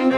Hello,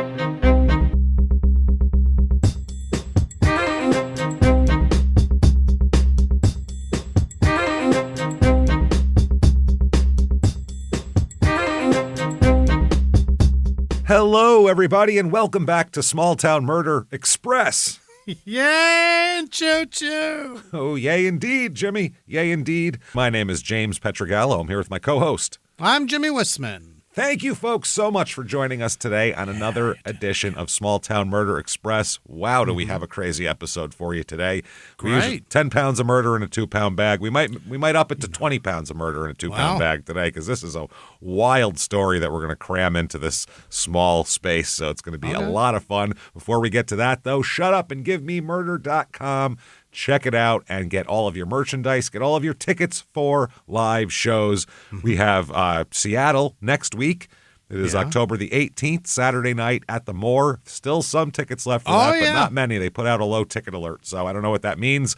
everybody, and welcome back to Small Town Murder Express. Yay, choo-choo. Oh, yay indeed, Jimmy. Yay indeed. My name is James Petrogallo. I'm here with my co-host. I'm Jimmy Wissman. Thank you, folks, so much for joining us today on another edition of Small Town Murder Express. Wow, do we have a crazy episode for you today. Great. 10 pounds of murder in a 2-pound bag. We might up it to 20 pounds of murder in a 2-pound bag today, because this is a wild story that we're going to cram into this small space, so it's going to be a lot of fun. Before we get to that, though, shutupandgivememurder.com. Check it out and get all of your merchandise, get all of your tickets for live shows. We have Seattle next week. It is October the 18th, Saturday night at the Moore. Still some tickets left for that, but not many. They put out a low ticket alert, so I don't know what that means.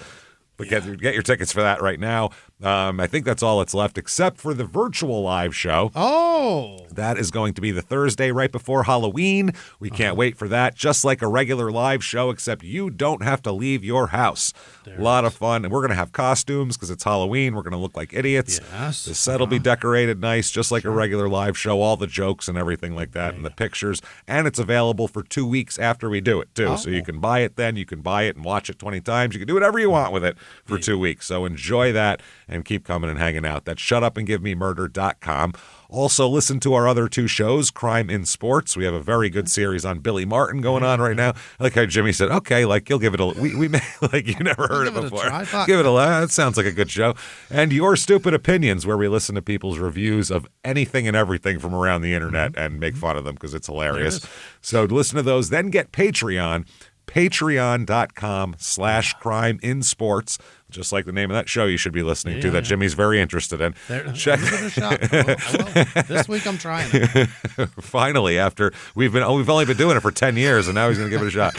But get your tickets for that right now. I think that's all that's left, except for the virtual live show. Oh. That is going to be the Thursday right before Halloween. We can't wait for that. Just like a regular live show, except you don't have to leave your house. A lot of fun. And we're going to have costumes because it's Halloween. We're going to look like idiots. Yes. The set will be decorated nice, just like a regular live show. All the jokes and everything like that and the pictures. And it's available for 2 weeks after we do it, too. So you can buy it then. You can buy it and watch it 20 times. You can do whatever you want with it for 2 weeks. So enjoy that and keep coming and hanging out. That's shutupandgivememurder.com. Also, listen to our other 2 shows, Crime in Sports. We have a very good series on Billy Martin going on right now. I like how Jimmy said, okay, like you'll give it a, we may, like you never heard it before. Give it a, that sounds like a good show. And Your Stupid Opinions, where we listen to people's reviews of anything and everything from around the internet and make fun of them because it's hilarious. So listen to those, then get Patreon. Patreon.com/crimeinsports. Just like the name of that show you should be listening to that Jimmy's very interested in. Check it a shot. I will. This week I'm trying it. Finally, after we've only been doing it for 10 years, and now he's going to give it a shot.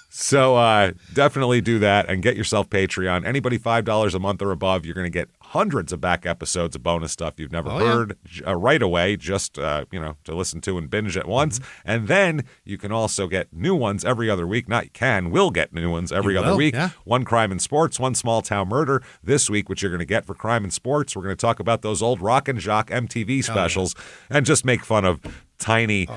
So definitely do that and get yourself Patreon. Anybody $5 a month or above, you're going to get hundreds of back episodes of bonus stuff you've never heard right away, just to listen to and binge at once. And then you can also get new ones every other week. Will get new ones every other week. Yeah. One Crime in Sports, one Small Town Murder. This week, what you're going to get for Crime in Sports, we're going to talk about those old Rock and Jock MTV specials and just make fun of tiny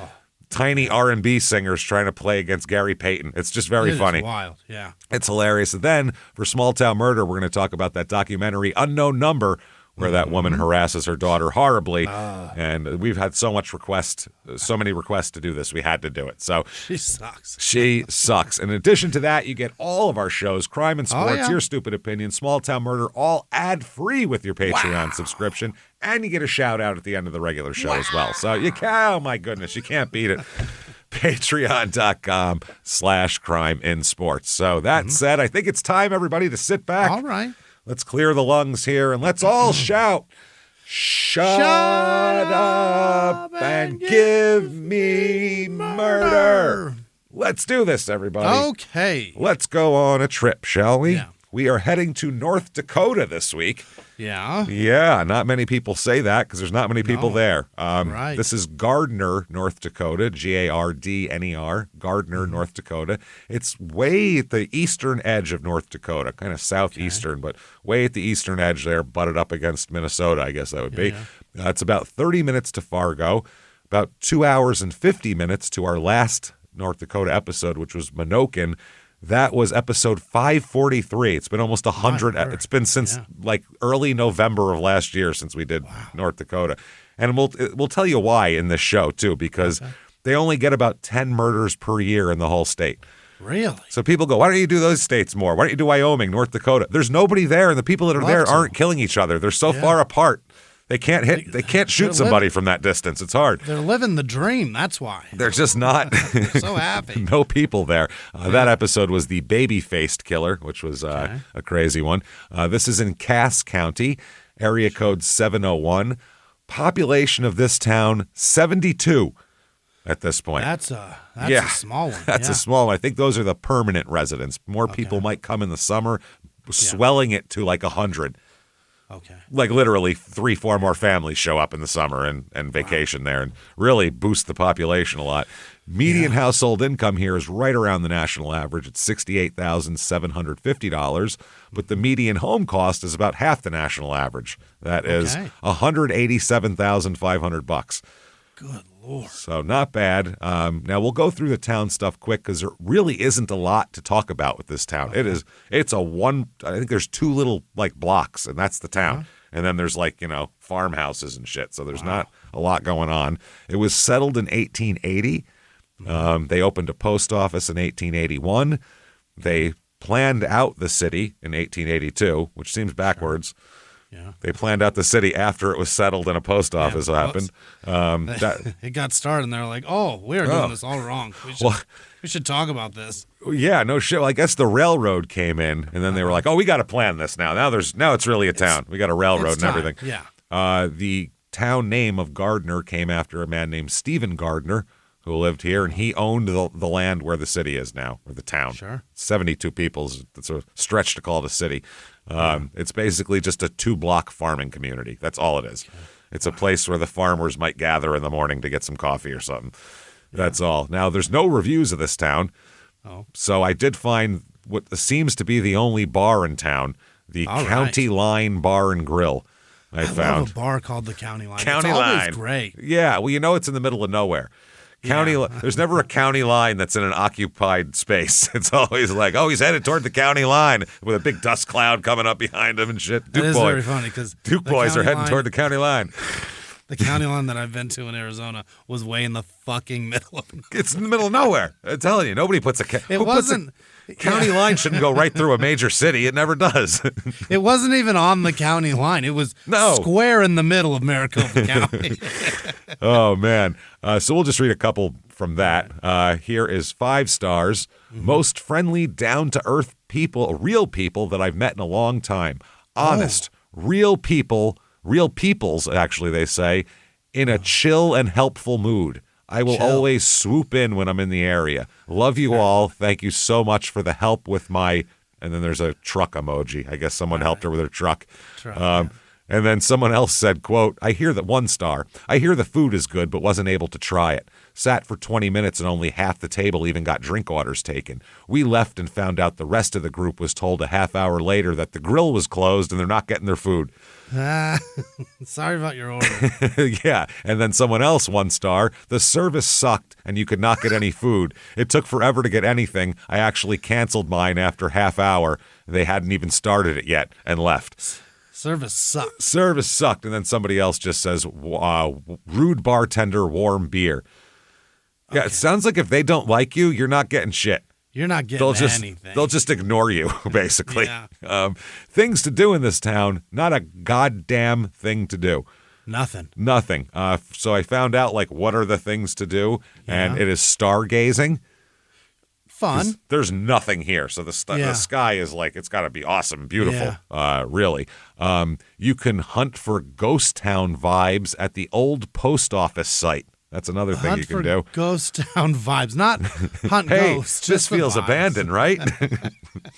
R&B singers trying to play against Gary Payton. It's just very funny. It's wild, yeah. It's hilarious. And then for Small Town Murder, we're going to talk about that documentary Unknown Number, where that woman harasses her daughter horribly. And we've had so many requests to do this. We had to do it. So she sucks. She sucks. In addition to that, you get all of our shows, Crime and Sports, Your Stupid Opinion, Small Town Murder, all ad-free with your Patreon subscription. And you get a shout-out at the end of the regular show as well. So oh my goodness, you can't beat it. Patreon.com/crimeinsports. So that said, I think it's time, everybody, to sit back. All right. Let's clear the lungs here and let's all shout, Shut up and give me murder. Let's do this, everybody. Okay. Let's go on a trip, shall we? Yeah. We are heading to North Dakota this week. Yeah. Yeah, not many people say that because there's not many people there. Right. This is Gardner, North Dakota, Gardner, Gardner, North Dakota. It's way at the eastern edge of North Dakota, kind of southeastern, but way at the eastern edge there, butted up against Minnesota, I guess that would be. Yeah. It's about 30 minutes to Fargo, about 2 hours and 50 minutes to our last North Dakota episode, which was Menoken. That was episode 543. It's been almost 100. It's been since like early November of last year since we did North Dakota. And we'll tell you why in this show, too, because they only get about 10 murders per year in the whole state. Really? So people go, why don't you do those states more? Why don't you do Wyoming, North Dakota? There's nobody there, and the people that are there aren't killing each other. They're so far apart. They can't shoot somebody from that distance. It's hard. They're living the dream. That's why. They're just not. They're so happy. No people there. That episode was the baby-faced killer, which was a crazy one. This is in Cass County, area code 701. Population of this town, 72 at this point. That's a small one. That's a small one. I think those are the permanent residents. More people might come in the summer, swelling it to like 100. Okay. Like literally 3-4 more families show up in the summer and vacation there and really boost the population a lot. Median household income here is right around the national average at $68,750, but the median home cost is about half the national average. That is $187,500. Good Lord. So not bad. Now we'll go through the town stuff quick because there really isn't a lot to talk about with this town. Okay. I think there's 2 little like blocks and that's the town. And then there's like, farmhouses and shit. So there's not a lot going on. It was settled in 1880. They opened a post office in 1881. They planned out the city in 1882, which seems backwards. Yeah. They planned out the city after it was settled and a post office happened. It got started and they're like, oh, we're doing this all wrong. We should talk about this. Yeah, no shit. Well, I guess the railroad came in and then they were like, oh, we got to plan this now. Now it's really a town. We got a railroad and everything. Yeah. The town name of Gardner came after a man named Stephen Gardner, who lived here, and he owned the land where the city is now, or the town. Sure. 72 people. It's a stretch to call it a city. It's basically just a 2-block farming community. That's all it is. Okay. It's a place where the farmers might gather in the morning to get some coffee or something. That's all. Now, there's no reviews of this town, so I did find what seems to be the only bar in town, the County Line Bar and Grill. I found love a bar called the County Line. County it's Line. Always great. Yeah, well, it's in the middle of nowhere. There's never a county line that's in an occupied space. It's always like, oh, he's headed toward the county line with a big dust cloud coming up behind him and shit. That is very funny because Duke boys are heading toward the county line. The county line that I've been to in Arizona was way in the fucking middle of nowhere. It's in the middle of nowhere. I'm telling you, nobody puts a county line shouldn't go right through a major city. It never does. It wasn't even on the county line. It was square in the middle of Maricopa County. Oh, man. So we'll just read a couple from that. Here is 5 stars. Most friendly, down-to-earth people, real people that I've met in a long time. Honest, real peoples, actually, they say, in a chill and helpful mood. I will always swoop in when I'm in the area. Love you all. Thank you so much for the help with my... And then there's a truck emoji. I guess someone helped her with her truck. And then someone else said, quote, 1 star. I hear the food is good, but wasn't able to try it. Sat for 20 minutes and only half the table even got drink orders taken. We left and found out the rest of the group was told a half hour later that the grill was closed and they're not getting their food. Sorry about your order. Yeah. And then someone else, 1 star. The service sucked and you could not get any food. It took forever to get anything. I actually canceled mine after half hour. They hadn't even started it yet and left. Service sucked. Service sucked. And then somebody else just says, rude bartender, warm beer. Yeah, okay. It sounds like if they don't like you, you're not getting shit. You're not getting anything. They'll just ignore you, basically. Yeah. Things to do in this town, not a goddamn thing to do. Nothing. So I found out, what are the things to do, and it is stargazing. Fun. There's nothing here, so the sky is it's got to be awesome, beautiful, really. You can hunt for ghost town vibes at the old post office site. That's another thing you can do. Ghost town vibes, not hunt ghosts. This feels abandoned, right?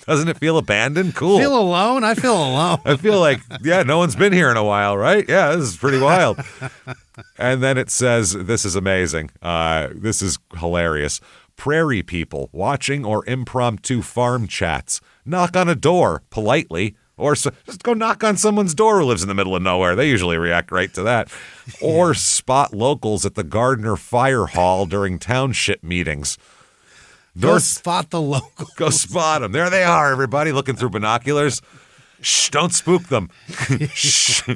Doesn't it feel abandoned? Cool. Feel alone? I feel alone. I feel like, no one's been here in a while, right? Yeah, this is pretty wild. And then it says, this is amazing. This is hilarious. Prairie people watching or impromptu farm chats. Knock on a door politely. Or just go knock on someone's door who lives in the middle of nowhere. They usually react right to that. Or spot locals at the Gardner Fire Hall during township meetings. Go spot the locals. Go spot them. There they are, everybody, looking through binoculars. Shh, don't spook them. Shh.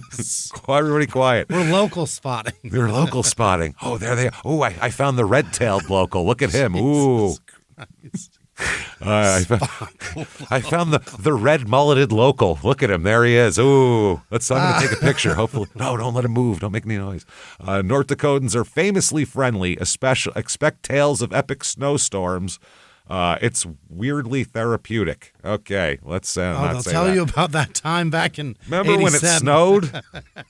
Everybody quiet. We're local spotting. They're local spotting. Oh, there they are. Oh, I found the red-tailed local. Look at him. Ooh. I found the red mulleted local. Look at him. There he is. Ooh. I'm going to take a picture. Hopefully. No, don't let him move. Don't make any noise. North Dakotans are famously friendly. Expect tales of epic snowstorms. It's weirdly therapeutic. Okay, let's not say tell that. You about that time back in Remember 87. When it snowed?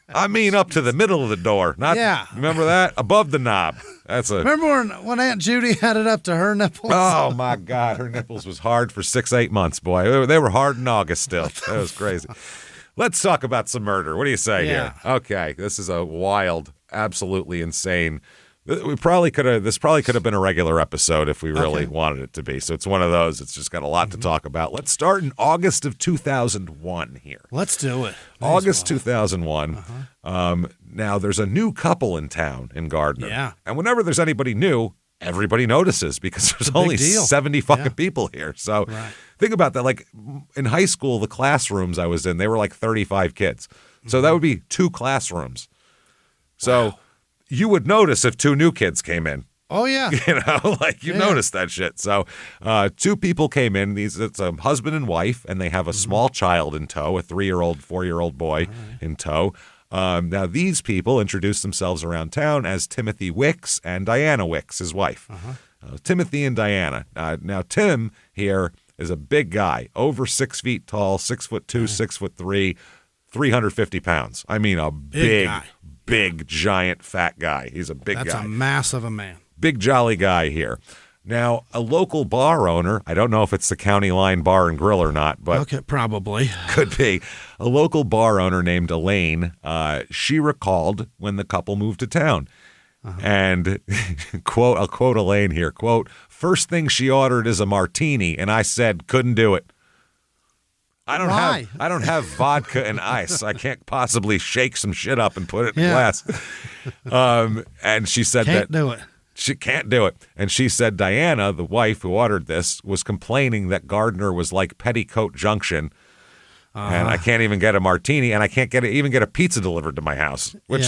I mean, up to the middle of the door. Remember that? Above the knob. Remember when Aunt Judy had it up to her nipples? Oh, my God. Her nipples was hard for 6-8 months, boy. They were hard in August still. That was crazy. Let's talk about some murder. What do you say Yeah. here? Okay, this is a wild, absolutely insane. This probably could have been a regular episode if we really wanted it to be. So it's one of those. It's just got a lot to talk about. Let's start in August of 2001 here. Let's do it. August 2001. Now, there's a new couple in town in Gardner. Yeah. And whenever there's anybody new, everybody notices because there's only deal. 70 fucking people here. So think about that. Like in high school, the classrooms I was in, they were like 35 kids. So that would be 2 classrooms. So you would notice if 2 new kids came in. Oh, yeah. You notice that shit. So 2 people came in. It's a husband and wife, and they have a small child in tow, a 3-year-old, 4-year-old boy in tow. Now, these people introduced themselves around town as Timothy Wicks and Diana Wicks, his wife. Timothy and Diana. Now, Tim here is a big guy, over 6 feet tall, 6'2", 6'3", 350 pounds. I mean, a big, giant, fat guy. He's a big guy. That's a mass of a man. Big, jolly guy here. Now, a local bar owner, I don't know if it's the County Line Bar and Grill or not, but probably could be. A local bar owner named Elaine, she recalled when the couple moved to town. And, quote, I'll quote Elaine here, quote, "First thing she ordered is a martini, and I said, couldn't do it. I don't have vodka and ice. I can't possibly shake some shit up and put it in a glass." And she said Can't do it. She can't do it. And she said Diana, the wife who ordered this, was complaining that Gardner was like Petticoat Junction, and I can't even get a martini, and I can't even get a pizza delivered to my house, which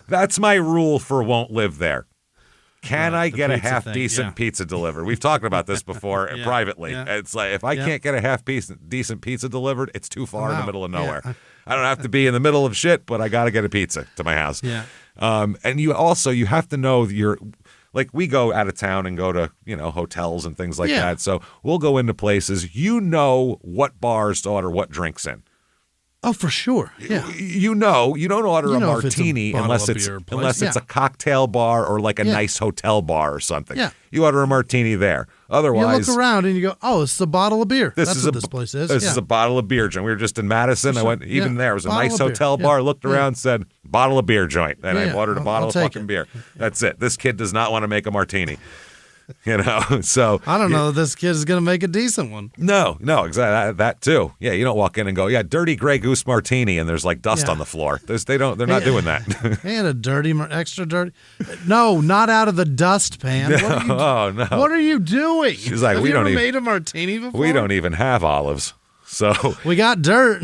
that's my rule for won't live there. Can I get a half-decent pizza delivered? We've talked about this before privately. Yeah. It's like, if I can't get a half-decent pizza delivered, it's too far in the middle of nowhere. Yeah. I don't have to be in the middle of shit, but I got to get a pizza to my house. Yeah. And you have to know like we go out of town and go to, hotels and things like that. So we'll go into places, what bars to order what drinks in. Oh, for sure. Yeah. You don't order a martini unless it's a cocktail bar or like a nice hotel bar or something. Yeah. You order a martini there. Otherwise, you look around and you go, "Oh, it's a bottle of beer." That's what this place is. This is a bottle of beer joint. We were just in Madison. I went there. It was a nice hotel bar. Looked around, said bottle of beer joint, and I ordered a bottle of fucking beer. That's it. This kid does not want to make a martini. So I don't know if this kid is going to make a decent one. No, exactly that too. Yeah, you don't walk in and go, dirty Grey Goose martini, and there's like dust on the floor. They're not doing that. They had a extra dirty. No, not out of the dustpan. No. What are you doing? She's like, Have you ever made a martini before? We don't even have olives. So we got dirt.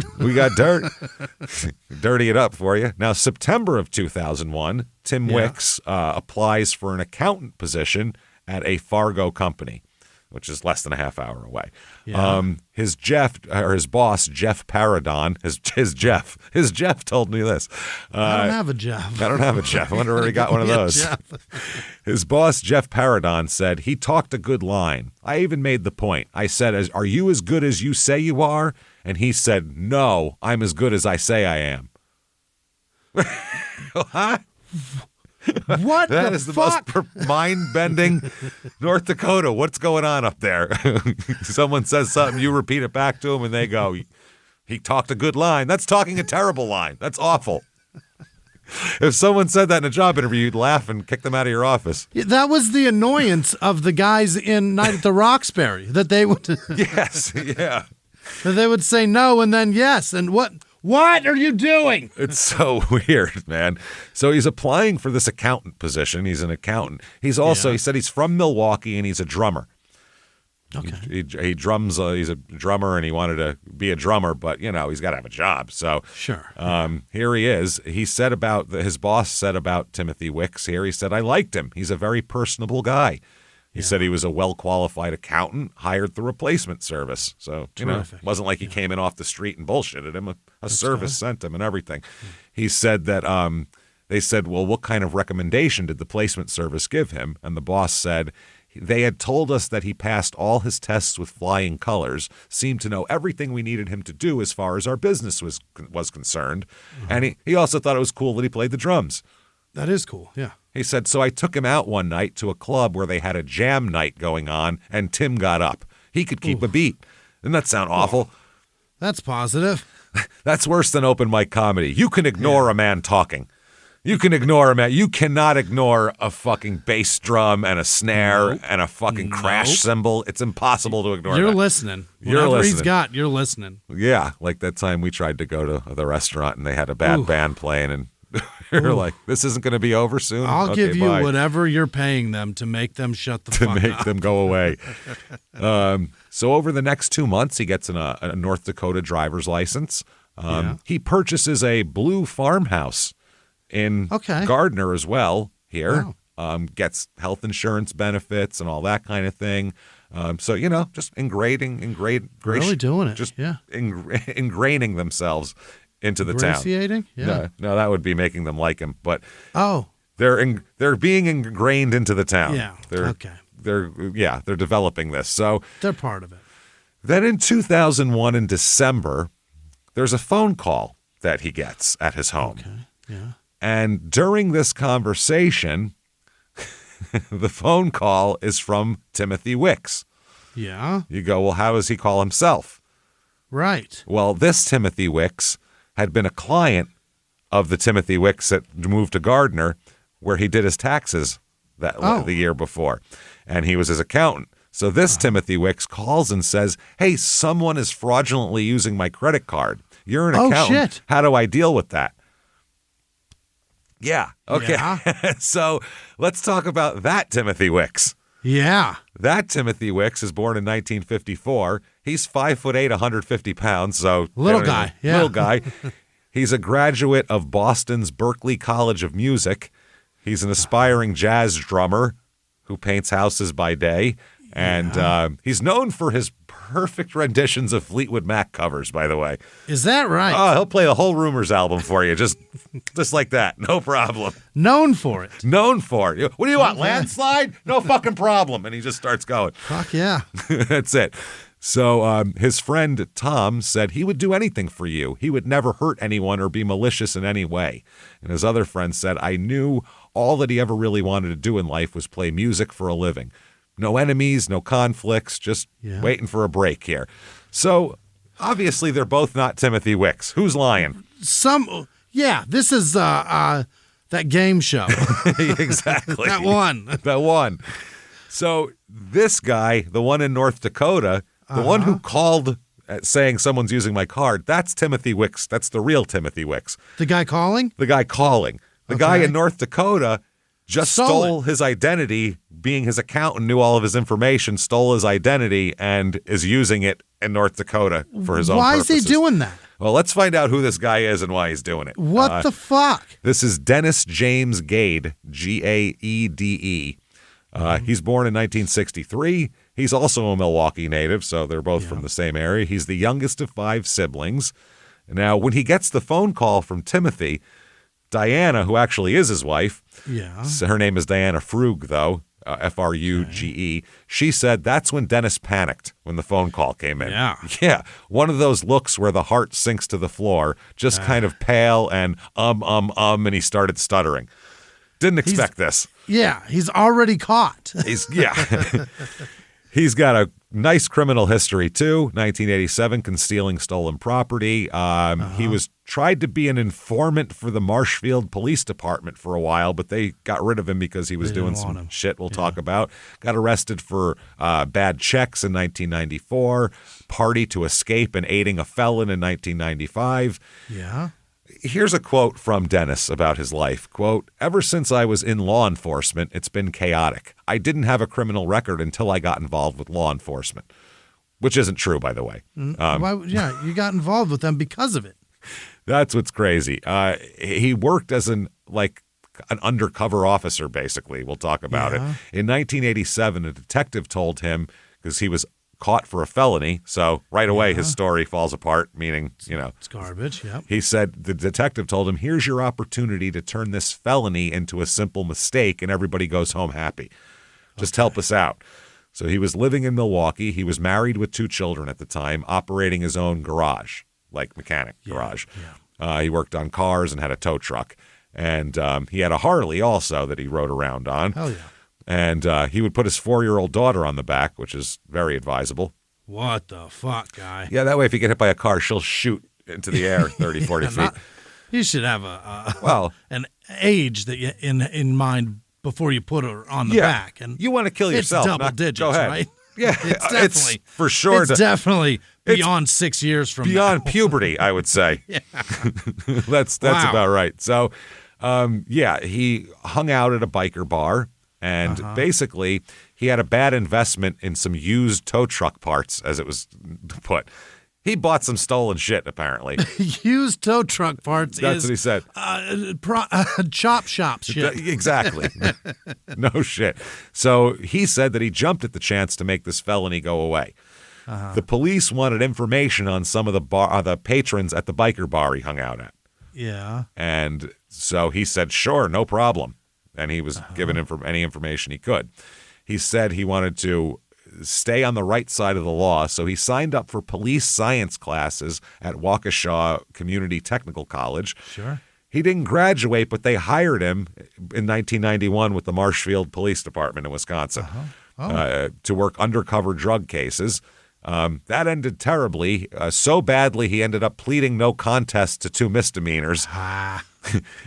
Dirty it up for you. Now, September of 2001, Tim Wicks applies for an accountant position at a Fargo company, which is less than a half hour away. Yeah. His boss, Jeff Paradon, his Jeff told me this. I don't have a Jeff. I wonder where he got one of those. His boss, Jeff Paradon, said he talked a good line. I even made the point. I said, "Are you as good as you say you are?" And he said, "No, I'm as good as I say I am." Huh? What that is the fuck? most mind-bending North Dakota. What's going on up there? Someone says something, you repeat it back to him, and they go, "He talked a good line." That's talking a terrible line. That's awful. If someone said that in a job interview, you'd laugh and kick them out of your office. That was the annoyance of the guys in Night at the Roxbury, that they would... Yes, yeah. That they would say no and then yes, and what are you doing? It's so weird, man. So he's applying for this accountant position. He's an accountant. He's also, he said he's from Milwaukee and he's a drummer. Okay. He drums. He's a drummer, and he wanted to be a drummer, but he's got to have a job. So sure. Here he is. He said his boss said about Timothy Wicks here. He said, "I liked him. He's a very personable guy." He said he was a well-qualified accountant hired through a placement service. So it wasn't like he came in off the street and bullshitted him. A service sent him and everything. He said that they said, "Well, what kind of recommendation did the placement service give him?" And the boss said, "They had told us that he passed all his tests with flying colors, seemed to know everything we needed him to do as far as our business was concerned." Mm-hmm. And he also thought it was cool that he played the drums. That is cool, yeah. He said, "So I took him out one night to a club where they had a jam night going on, and Tim got up. He could keep a beat." Doesn't that sound awful? That's positive. That's worse than open mic comedy. You can ignore a man talking. You can ignore a man. You cannot ignore a fucking bass drum and a snare and a fucking crash cymbal. It's impossible to ignore You're that. listening. You're Whatever listening. he's got, you're listening. Yeah, like that time we tried to go to the restaurant and they had a bad band playing and we were like, this isn't going to be over soon? I'll Okay, give you bye. whatever you're paying them to make them shut the To fuck make up. them go away. So over the next 2 months, he gets a North Dakota driver's license. He purchases a blue farmhouse in Gardner as well here. Wow. Gets health insurance benefits and all that kind of thing. So, just Really doing it. Just Yeah. ingraining themselves into the town. Ingratiating? Yeah. No, that would be making them like him. But Oh. they're being ingrained into the town. Yeah. They're developing this. So They're part of it. then in 2001 in December, there's a phone call that he gets at his home. Okay. Yeah. And during this conversation, the phone call is from Timothy Wicks. Yeah. You go, well, how does he call himself? Right. Well, this Timothy Wicks had been a client of the Timothy Wicks that moved to Gardner, where he did his taxes the year before, and he was his accountant. So this Timothy Wicks calls and says, hey, someone is fraudulently using my credit card. You're an accountant. Shit. How do I deal with that? Yeah. Okay. Yeah. So let's talk about that Timothy Wicks. Yeah. That Timothy Wicks is born in 1954. He's 5'8", 150 pounds. So Little guy. Yeah. Little guy. He's a graduate of Boston's Berklee College of Music. He's an aspiring jazz drummer who paints houses by day. And he's known for his perfect renditions of Fleetwood Mac covers, by the way. Is that right? Oh, he'll play the whole Rumors album for you, just like that. No problem. Known for it. Known for it. What do you want, landslide? No fucking problem. And he just starts going. Fuck yeah. That's it. So his friend Tom said he would do anything for you. He would never hurt anyone or be malicious in any way. And his other friend said, I knew all that he ever really wanted to do in life was play music for a living. No enemies, no conflicts, just waiting for a break here. So obviously they're both not Timothy Wicks. Who's lying? This is that game show. Exactly. That one. That one. So this guy, the one in North Dakota, the one who called saying someone's using my card, that's Timothy Wicks. That's the real Timothy Wicks. The guy calling? The guy calling. The guy in North Dakota just stole his identity, being his accountant, knew all of his information, stole his identity, and is using it in North Dakota for his own purposes. Why is he doing that? Well, let's find out who this guy is and why he's doing it. What the fuck? This is Dennis James Gade, Gaede. He's born in 1963. He's also a Milwaukee native, so they're both from the same area. He's the youngest of 5 siblings. Now, when he gets the phone call from Timothy, Diana, who actually is his wife, her name is Diana Fruge, though, Fruge, she said that's when Dennis panicked when the phone call came in. Yeah. One of those looks where the heart sinks to the floor, just kind of pale and and he started stuttering. Didn't expect this. Yeah, he's already caught. He's got a nice criminal history, too. 1987, concealing stolen property. He was tried to be an informant for the Marshfield Police Department for a while, but they got rid of him because he was doing some shit we'll talk about. Got arrested for bad checks in 1994, party to escape and aiding a felon in 1995. Yeah. Here's a quote from Dennis about his life. Quote, ever since I was in law enforcement, it's been chaotic. I didn't have a criminal record until I got involved with law enforcement, which isn't true, by the way. You got involved with them because of it. That's what's crazy. He worked as an undercover officer, basically. We'll talk about it. In 1987, a detective told him, because he was caught for a felony, so right away his story falls apart, meaning, it's garbage. Yep. He said the detective told him, here's your opportunity to turn this felony into a simple mistake and everybody goes home happy. Just help us out. So he was living in Milwaukee. He was married with 2 children at the time, operating his own garage, like mechanic garage. He worked on cars and had a tow truck. And he had a Harley also that he rode around on. Hell yeah. And he would put his 4-year-old daughter on the back, which is very advisable. What the fuck, guy? Yeah, that way if you get hit by a car, she'll shoot into the air 30, 40 feet. You should have an age that you in mind before you put her on the back. And you want to kill yourself. It's double digits, go ahead. right? Yeah, it's for sure. It's definitely beyond 6 years from beyond now. puberty, I would say. Yeah. That's about right. So, he hung out at a biker bar, and basically he had a bad investment in some used tow truck parts, as it was put. He bought some stolen shit, apparently. Used tow truck parts. That's what he said. Chop shop shit. Exactly. No shit. So he said that he jumped at the chance to make this felony go away. The police wanted information on some of the patrons at the biker bar he hung out at. Yeah. And so he said, sure, no problem. And he was given any information he could. He said he wanted to stay on the right side of the law, so he signed up for police science classes at Waukesha Community Technical College. Sure. He didn't graduate, but they hired him in 1991 with the Marshfield Police Department in Wisconsin to work undercover drug cases. That ended terribly, so badly he ended up pleading no contest to 2 misdemeanors,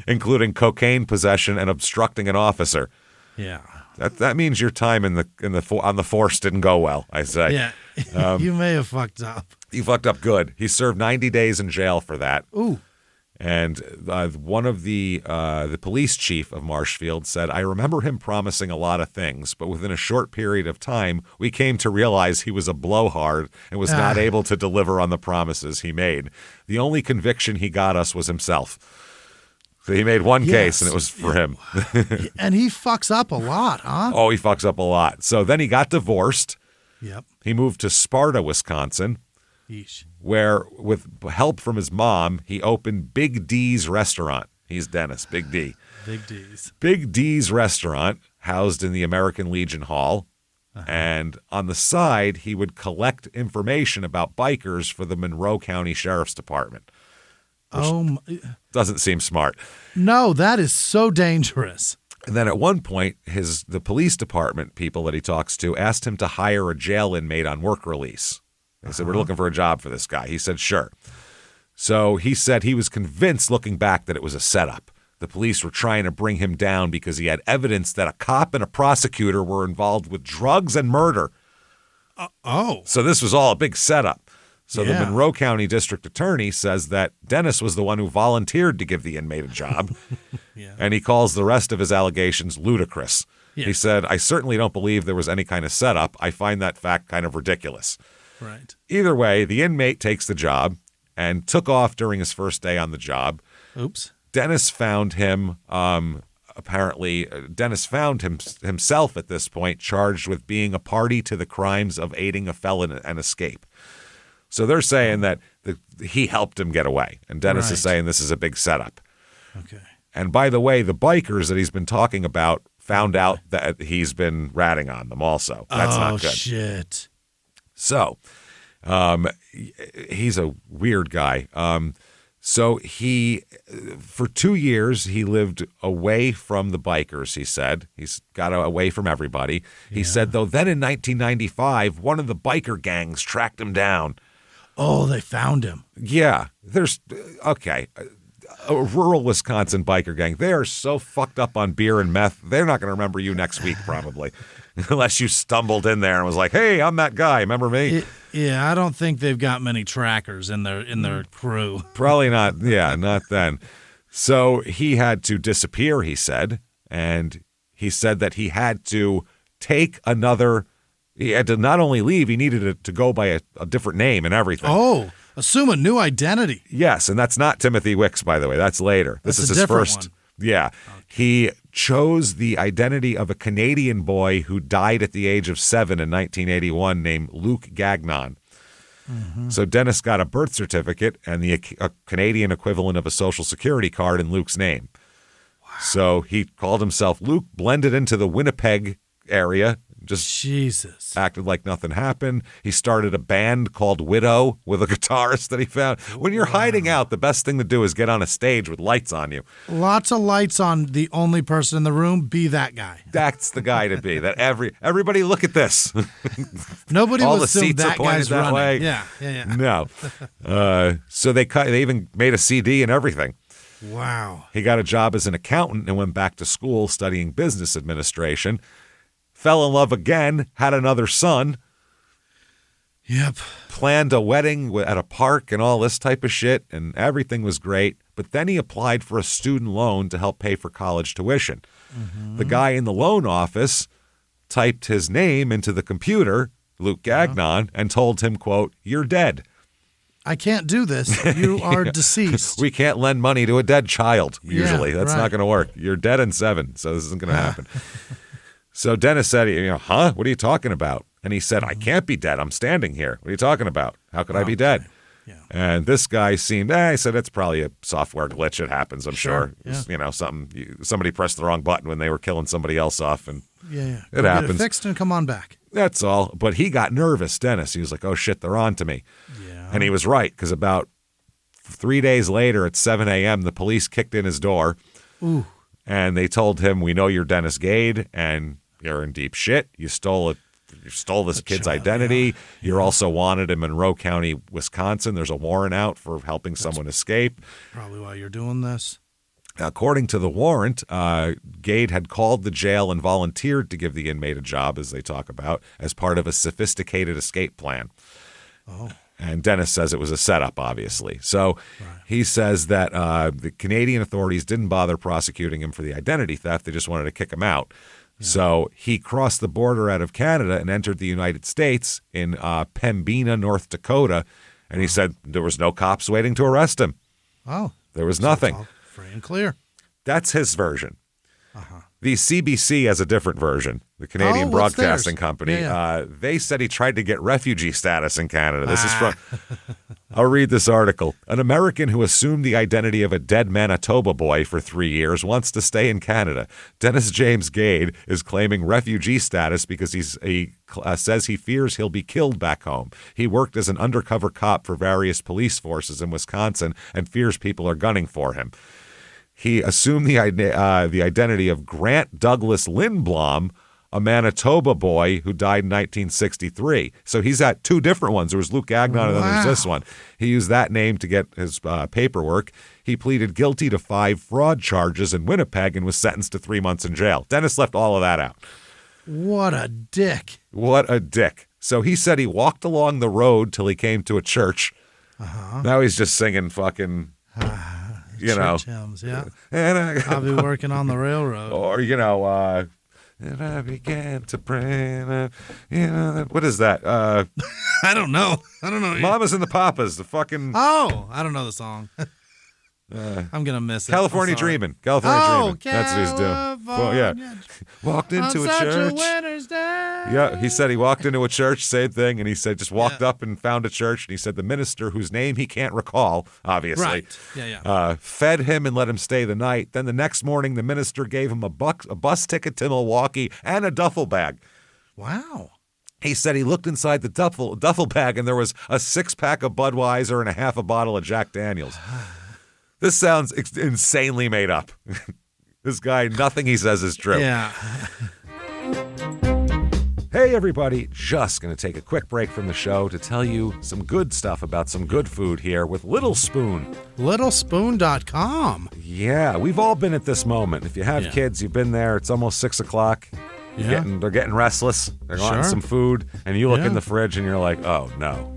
including cocaine possession and obstructing an officer. Yeah. That means your time on the force didn't go well, I say. Yeah. You may have fucked up. You fucked up good. He served 90 days in jail for that. Ooh. And one of the police chief of Marshfield said, I remember him promising a lot of things, but within a short period of time, we came to realize he was a blowhard and was not able to deliver on the promises he made. The only conviction he got us was himself. So he made one case, and it was for him. And he fucks up a lot, huh? Oh, he fucks up a lot. So then he got divorced. Yep. He moved to Sparta, Wisconsin, where, with help from his mom, he opened Big D's Restaurant. He's Dennis, Big D. Big D's. Big D's Restaurant, housed in the American Legion Hall. And on the side, he would collect information about bikers for the Monroe County Sheriff's Department. Doesn't seem smart. No, that is so dangerous. And then at one point, the police department people that he talks to asked him to hire a jail inmate on work release. They said, we're looking for a job for this guy. He said, sure. So he said he was convinced, looking back, that it was a setup. The police were trying to bring him down because he had evidence that a cop and a prosecutor were involved with drugs and murder. So this was all a big setup. So the Monroe County District Attorney says that Dennis was the one who volunteered to give the inmate a job, and he calls the rest of his allegations ludicrous. Yeah. He said, I certainly don't believe there was any kind of setup. I find that fact kind of ridiculous. Right. Either way, the inmate takes the job and took off during his first day on the job. Oops. Dennis found him, Dennis found himself at this point charged with being a party to the crimes of aiding a felon and escape. So they're saying that he helped him get away. And Dennis is saying this is a big setup. Okay. And by the way, the bikers that he's been talking about found out that he's been ratting on them also. That's not good. Oh, shit. So he's a weird guy. So for 2 years, he lived away from the bikers, he said. He's got away from everybody. He said, though, then in 1995, one of the biker gangs tracked him down. Oh, they found him. Yeah. A rural Wisconsin biker gang. They are so fucked up on beer and meth, they're not going to remember you next week, probably. Unless you stumbled in there and was like, hey, I'm that guy. Remember me? Yeah, I don't think they've got many trackers in their crew. Probably not. Yeah, not then. So he had to disappear, he said. And he said that he had to he had to not only leave, he needed to go by a different name and everything. Oh, assume a new identity. Yes, and that's not Timothy Wicks, by the way. That's later. This is his first. One. Yeah. Okay. He chose the identity of a Canadian boy who died at the age of 7 in 1981 named Luke Gagnon. Mm-hmm. So Dennis got a birth certificate and a Canadian equivalent of a Social Security card in Luke's name. Wow. So he called himself Luke, blended into the Winnipeg area, Just Jesus. acted like nothing happened. He started a band called Widow with a guitarist that he found. When you're hiding out, the best thing to do is get on a stage with lights on you. Lots of lights on the only person in the room. Be that guy. That's the guy to be. That everybody look at this. Nobody All will the assume seats are that pointed guy's that running. way. Yeah. No. So they even made a CD and everything. Wow. He got a job as an accountant and went back to school studying business administration. Fell in love again, had another son. Yep. Planned a wedding at a park and all this type of shit, and everything was great. But then he applied for a student loan to help pay for college tuition. Mm-hmm. The guy in the loan office typed his name into the computer, Luke Gagnon, and told him, quote, "You're dead. I can't do this. You are deceased. We can't lend money to a dead child, usually. That's right. not going to work. You're dead in 7, so this isn't going to happen." So Dennis said, "Huh? What are you talking about?" And he said, "I can't be dead. I'm standing here. What are you talking about? How could I be dead?" Yeah. And this guy seemed, he said, "It's probably a software glitch. It happens, I'm sure. Yeah. Somebody pressed the wrong button when they were killing somebody else off, and It happens. Get it fixed and come on back." That's all. But he got nervous, Dennis. He was like, "Oh, shit, they're on to me." Yeah. And he was right, because about 3 days later at 7 a.m., the police kicked in his door. Ooh. And they told him, "We know you're Dennis Gade, and you're in deep shit. You stole this kid's identity. You're also wanted in Monroe County, Wisconsin. There's a warrant out for helping someone escape." Probably why you're doing this. According to the warrant, Gade had called the jail and volunteered to give the inmate a job, as they talk about, as part of a sophisticated escape plan. Oh. And Dennis says it was a setup, obviously. So he says that the Canadian authorities didn't bother prosecuting him for the identity theft. They just wanted to kick him out. Yeah. So he crossed the border out of Canada and entered the United States in Pembina, North Dakota. And he said there was no cops waiting to arrest him. Oh. There was nothing. It's all free and clear. That's his version. Uh-huh. The CBC has a different version, the Canadian Broadcasting theirs? Company. Yeah. They said he tried to get refugee status in Canada. This is from, I'll read this article. An American who assumed the identity of a dead Manitoba boy for 3 years wants to stay in Canada. Dennis James Gade is claiming refugee status because he says he fears he'll be killed back home. He worked as an undercover cop for various police forces in Wisconsin and fears people are gunning for him. He assumed the identity of Grant Douglas Lindblom, a Manitoba boy who died in 1963. So he's got 2 different ones. There was Luke Gagnon and then there's this one. He used that name to get his paperwork. He pleaded guilty to 5 fraud charges in Winnipeg and was sentenced to 3 months in jail. Dennis left all of that out. What a dick. What a dick. So he said he walked along the road till he came to a church. Uh-huh. Now he's just singing fucking... Church hymns, yeah. And I'll be working on the railroad. Or, and I began to pray. What is that? I don't know. Mamas and the Papas, the fucking... Oh, I don't know the song. I'm going to miss it. California Dreamin'. California Dreamin'. That's what he's doing. Well, yeah. Walked into a church. Yeah, he said he walked into a church, same thing, and he said just walked up and found a church, and he said the minister, whose name he can't recall, obviously, right. Yeah. Fed him and let him stay the night. Then the next morning, the minister gave him a bus ticket to Milwaukee and a duffel bag. Wow. He said he looked inside the duffel bag, and there was a 6-pack of Budweiser and a half a bottle of Jack Daniels. This sounds insanely made up. This guy, nothing he says is true. Yeah. Hey, everybody. Just going to take a quick break from the show to tell you some good stuff about some good food here with Little Spoon. Littlespoon.com. Yeah, we've all been at this moment. If you have kids, you've been there. It's almost 6 o'clock. Yeah. They're getting restless. They're wanting some food. And you look in the fridge and you're like, oh, no,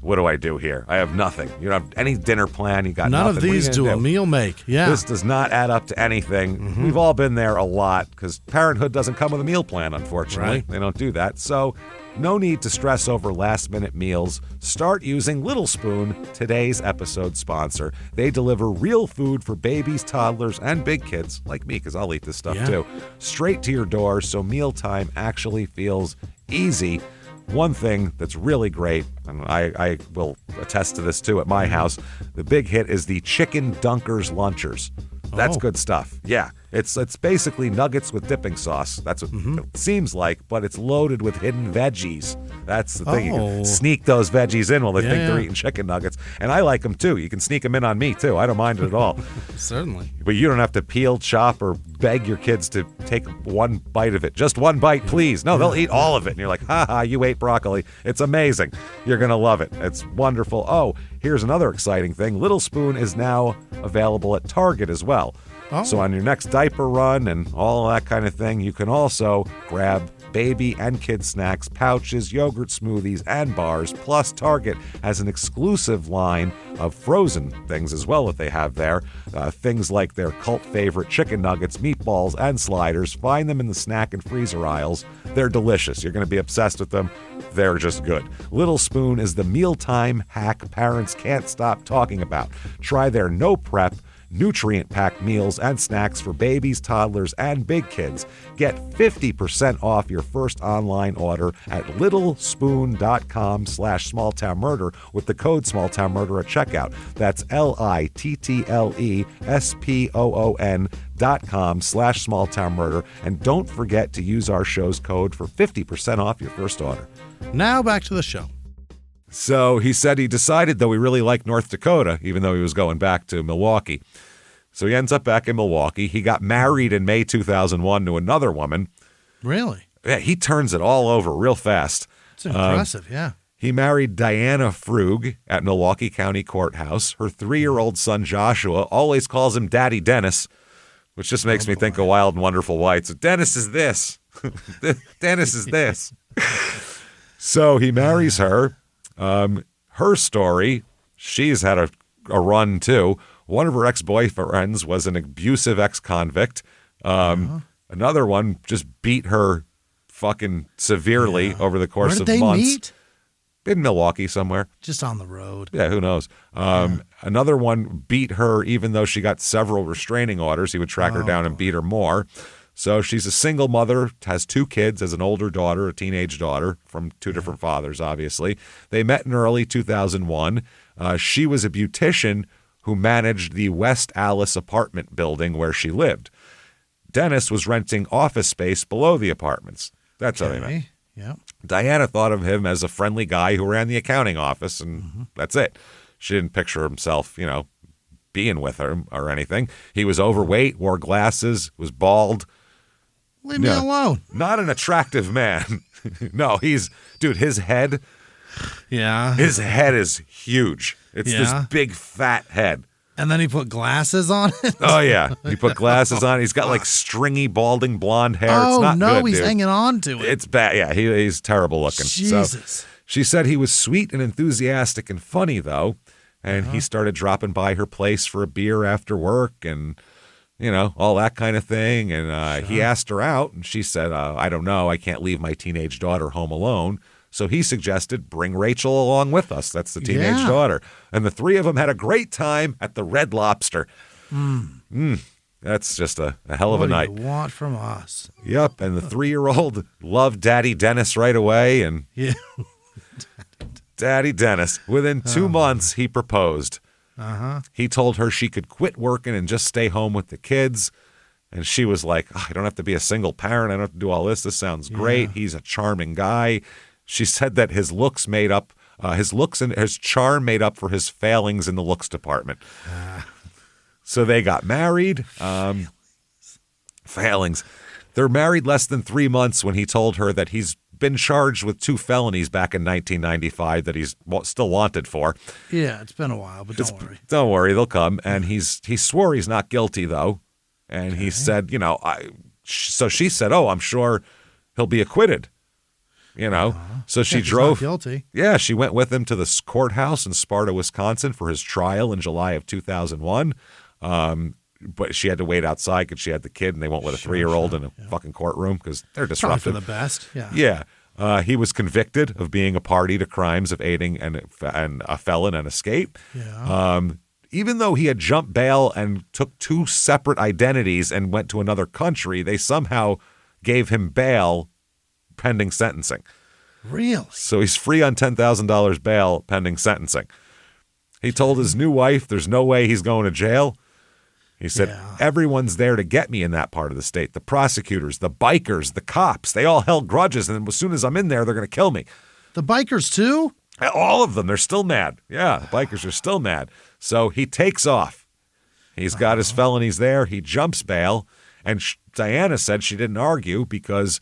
what do I do here? I have nothing. You don't have any dinner plan. You got None nothing. of these do a meal make. Yeah. This does not add up to anything. Mm-hmm. We've all been there a lot because parenthood doesn't come with a meal plan, unfortunately. Right. They don't do that. So no need to stress over last-minute meals. Start using Little Spoon, today's episode sponsor. They deliver real food for babies, toddlers, and big kids, like me, because I'll eat this stuff too, straight to your door so mealtime actually feels easy. One thing that's really great, and I will attest to this too at my house, the big hit is the Chicken Dunkers Lunchers. That's good stuff. Yeah. It's basically nuggets with dipping sauce. That's what it seems like, but it's loaded with hidden veggies. That's the thing. You can sneak those veggies in while they think they're eating chicken nuggets. And I like them, too. You can sneak them in on me, too. I don't mind it at all. Certainly. But you don't have to peel, chop, or beg your kids to take one bite of it. Just one bite, please. No, they'll eat all of it. And you're like, ha, you ate broccoli. It's amazing. You're going to love it. It's wonderful. Oh, here's another exciting thing. Little Spoon is now available at Target as well. Oh. So on your next diaper run and all that kind of thing, you can also grab baby and kid snacks, pouches, yogurt smoothies, and bars. Plus, Target has an exclusive line of frozen things as well that they have there. Things like their cult favorite chicken nuggets, meatballs, and sliders. Find them in the snack and freezer aisles. They're delicious. You're going to be obsessed with them. They're just good. Little Spoon is the mealtime hack parents can't stop talking about. Try their no prep, nutrient-packed meals and snacks for babies, toddlers, and big kids. Get 50% off your first online order at littlespoon.com/smalltownmurder with the code smalltownmurder at checkout. That's LITTLESPOON.com/smalltownmurder. And don't forget to use our show's code for 50% off your first order. Now back to the show. So he said he decided, though, he really liked North Dakota, even though he was going back to Milwaukee. So he ends up back in Milwaukee. He got married in May 2001 to another woman. Really? Yeah, he turns it all over real fast. It's impressive, yeah. He married Diana Frug at Milwaukee County Courthouse. Her 3-year-old son, Joshua, always calls him Daddy Dennis, which just makes me think of Wild and Wonderful White. So Dennis is this. Dennis is this. So he marries her. Her story, she's had a run too. One of her ex-boyfriends was an abusive ex-convict. Another one just beat her fucking severely over the course of months. Where did they meet? In Milwaukee somewhere. Just on the road. Yeah, who knows? Another one beat her even though she got several restraining orders. He would track her down and beat her more. So she's a single mother, has 2 kids, has an older daughter, a teenage daughter from 2 different fathers, obviously. They met in early 2001. She was a beautician who managed the West Alice apartment building where she lived. Dennis was renting office space below the apartments. That's how they met. Yeah. Diana thought of him as a friendly guy who ran the accounting office, and that's it. She didn't picture himself, being with her or anything. He was overweight, wore glasses, was bald. Leave me alone. Not an attractive man. No, his head. Yeah. His head is huge. It's this big fat head. And then he put glasses on it? Oh, yeah. He put glasses on. He's got like stringy, balding blonde hair. It's not good, he's dude. hanging on to it. It's bad. Yeah, he's terrible looking. Jesus. So, she said he was sweet and enthusiastic and funny, though. And he started dropping by her place for a beer after work and, all that kind of thing. And he asked her out, and she said, I don't know. I can't leave my teenage daughter home alone. So he suggested bring Rachel along with us. That's the teenage daughter. And the 3 of them had a great time at the Red Lobster. That's just a hell of a night. What do you want from us? Yep. And the 3-year-old loved Daddy Dennis right away. And Daddy Dennis. Within 2 months, he proposed. He told her she could quit working and just stay home with the kids. And she was like, I don't have to be a single parent. I don't have to do all this. This sounds great. He's a charming guy. She said that his looks and his charm made up for his failings in the looks department. So they got married. Failings. They're married less than 3 months when he told her that he's been charged with 2 felonies back in 1995 that he's still wanted for. Yeah, it's been a while, but don't worry. Don't worry, they'll come. And he swore he's not guilty, though. And he said, so she said, I'm sure he'll be acquitted. So she drove. He's not guilty. Yeah, she went with him to the courthouse in Sparta, Wisconsin for his trial in July of 2001. But she had to wait outside because she had the kid, and they won't let a 3-year-old in a fucking courtroom because they're disruptive. Probably for the best. Yeah. He was convicted of being a party to crimes of aiding and a felon and escape. Yeah. Even though he had jumped bail and took 2 separate identities and went to another country, they somehow gave him bail pending sentencing. Really? So he's free on $10,000 bail pending sentencing. He told his new wife there's no way he's going to jail. He said, everyone's there to get me in that part of the state. The prosecutors, the bikers, the cops, they all held grudges. And as soon as I'm in there, they're going to kill me. The bikers, too? All of them. They're still mad. Yeah, the bikers are still mad. So he takes off. He's got his felonies there. He jumps bail. And Diana said she didn't argue because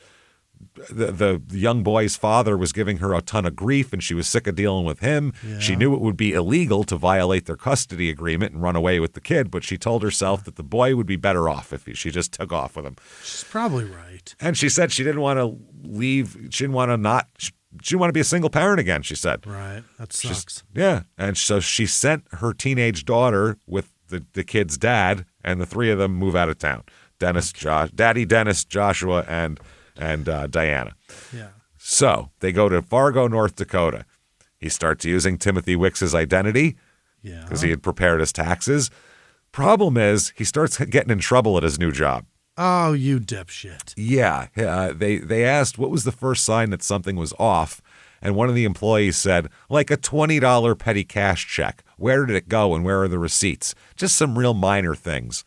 the young boy's father was giving her a ton of grief and she was sick of dealing with him. Yeah. She knew it would be illegal to violate their custody agreement and run away with the kid, but she told herself that the boy would be better off if she just took off with him. She's probably right. And she said she didn't want to leave. She didn't want to be a single parent again, she said. Right. That sucks. Yeah. And so she sent her teenage daughter with the kid's dad, and the three of them move out of town. Daddy Dennis, Joshua, and Diana. Yeah. So they go to Fargo, North Dakota. He starts using Timothy Wicks's identity because he had prepared his taxes. Problem is, he starts getting in trouble at his new job. Oh, you dipshit. Yeah. They asked what was the first sign that something was off, and one of the employees said, like a $20 petty cash check. Where did it go and where are the receipts? Just some real minor things.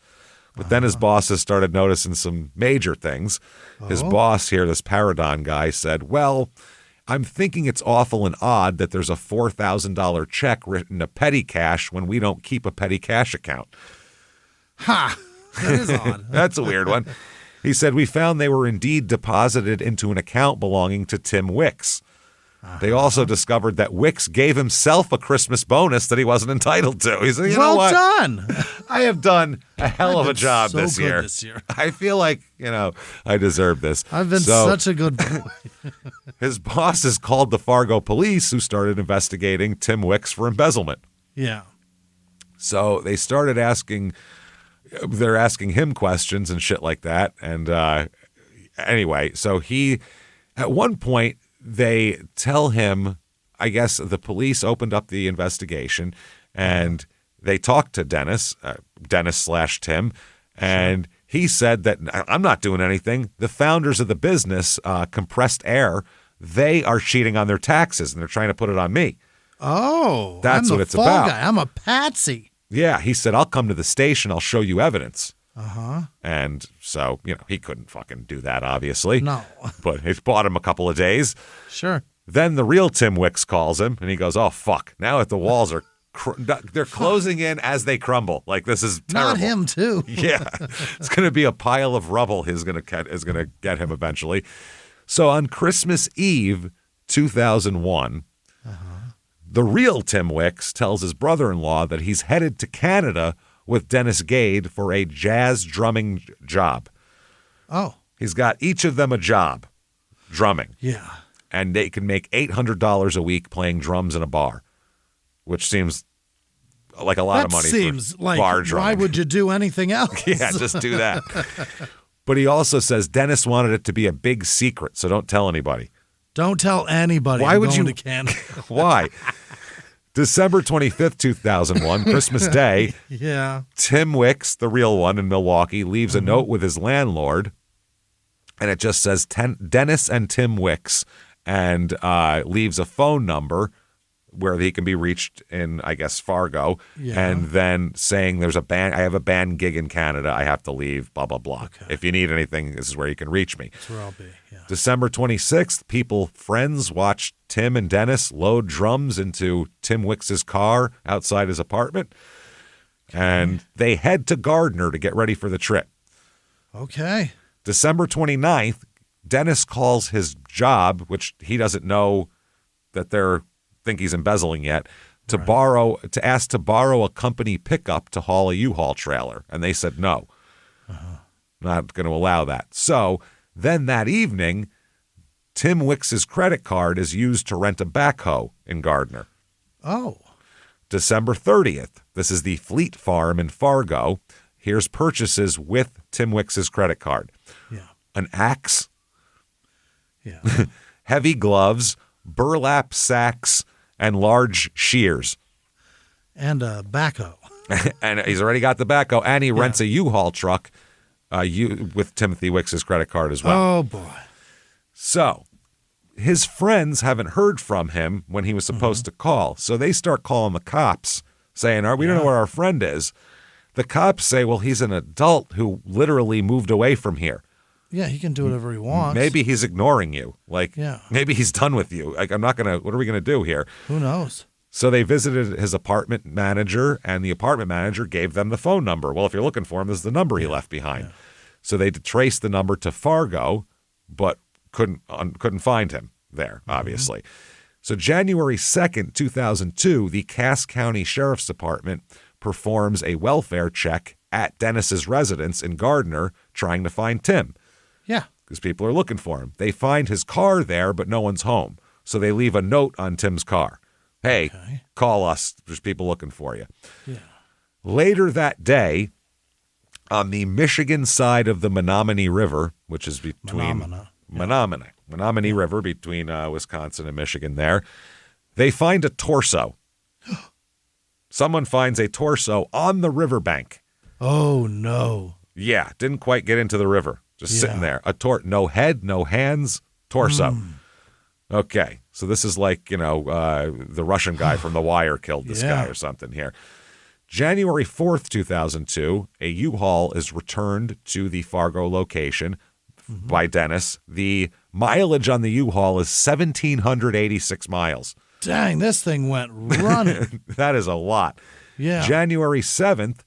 But then his bosses started noticing some major things. His boss here, this Paradon guy, said, well, I'm thinking it's awful and odd that there's a $4,000 check written to petty cash when we don't keep a petty cash account. Ha! That is odd. That's a weird one. He said, we found they were indeed deposited into an account belonging to Tim Wicks. They also discovered that Wicks gave himself a Christmas bonus that he wasn't entitled to. He said, you know what? Well done. I have done a hell of a job this year. I feel like, I deserve this. I've been such a good boy. His bosses called the Fargo police, who started investigating Tim Wicks for embezzlement. Yeah. So they started asking him questions and shit like that. And anyway, so at one point, they tell him, I guess the police opened up the investigation and they talked to Dennis/Tim, and he said that I'm not doing anything. The founders of the business, Compressed Air, they are cheating on their taxes and they're trying to put it on me. Oh, that's what it's about. Guy. I'm a patsy. Yeah, he said, I'll come to the station. I'll show you evidence. Uh-huh. And so, he couldn't fucking do that, obviously. No. But it bought him a couple of days. Sure. Then the real Tim Wicks calls him, and he goes, oh, fuck. Now that the walls are they're closing in as they crumble. Like, this is terrible. Not him, too. Yeah. It's going to be a pile of rubble is going to get him eventually. So on Christmas Eve, 2001, the real Tim Wicks tells his brother-in-law that he's headed to Canada with Dennis Gade for a jazz drumming job. Oh. He's got each of them a job, drumming. Yeah. And they can make $800 a week playing drums in a bar, which seems like a lot of money for bar drumming. Why would you do anything else? Yeah, just do that. But he also says Dennis wanted it to be a big secret, so don't tell anybody. Don't tell anybody. Why would you? To Canada. Why? December 25th, 2001, Christmas Day. Yeah. Tim Wicks, the real one in Milwaukee, leaves a note with his landlord, and it just says Dennis and Tim Wicks, and leaves a phone number where he can be reached in, I guess, Fargo, and then saying I have a band gig in Canada, I have to leave, blah, blah, blah. Okay. If you need anything, this is where you can reach me. That's where I'll be, yeah. December 26th, friends watched Tim and Dennis load drums into Tim Wicks's car outside his apartment, and they head to Gardner to get ready for the trip. Okay. December 29th, Dennis calls his job, which he doesn't know that they're think he's embezzling yet, to ask to borrow a company pickup to haul a U-Haul trailer. And they said no. Not going to allow that. So then that evening, Tim Wicks's credit card is used to rent a backhoe in Gardner. Oh. December 30th, this is the Fleet Farm in Fargo. Here's purchases with Tim Wicks's credit card. Yeah. An axe. Yeah. Heavy gloves, burlap sacks, and large shears. And a backhoe. And he's already got the backhoe, and he rents a U-Haul truck with Timothy Wicks's credit card as well. Oh, boy. So his friends haven't heard from him when he was supposed to call. So they start calling the cops saying, we don't know where our friend is. The cops say, well, he's an adult who literally moved away from here. Yeah, he can do whatever he wants. Maybe he's ignoring you. Maybe he's done with you. What are we going to do here? Who knows? So they visited his apartment manager, and the apartment manager gave them the phone number. Well, if you're looking for him, this is the number he left behind. Yeah. So they traced the number to Fargo, but couldn't find him there, obviously. So January 2nd, 2002, the Cass County Sheriff's Department performs a welfare check at Dennis's residence in Gardner, trying to find Tim. Yeah. Because people are looking for him. They find his car there, but no one's home. So they leave a note on Tim's car. Hey, call us. There's people looking for you. Yeah. Later that day, on the Michigan side of the Menominee River, which is between Menominee River, between Wisconsin and Michigan there, they find a torso. Someone finds a torso on the riverbank. Oh, no. Yeah, didn't quite get into the river. Just sitting there. No head, no hands, torso. Okay, so this is like, the Russian guy from The Wire killed this guy or something here. January 4th, 2002, a U-Haul is returned to the Fargo location by Dennis. The mileage on the U-Haul is 1,786 miles. Dang, this thing went running. That is a lot. Yeah. January 7th,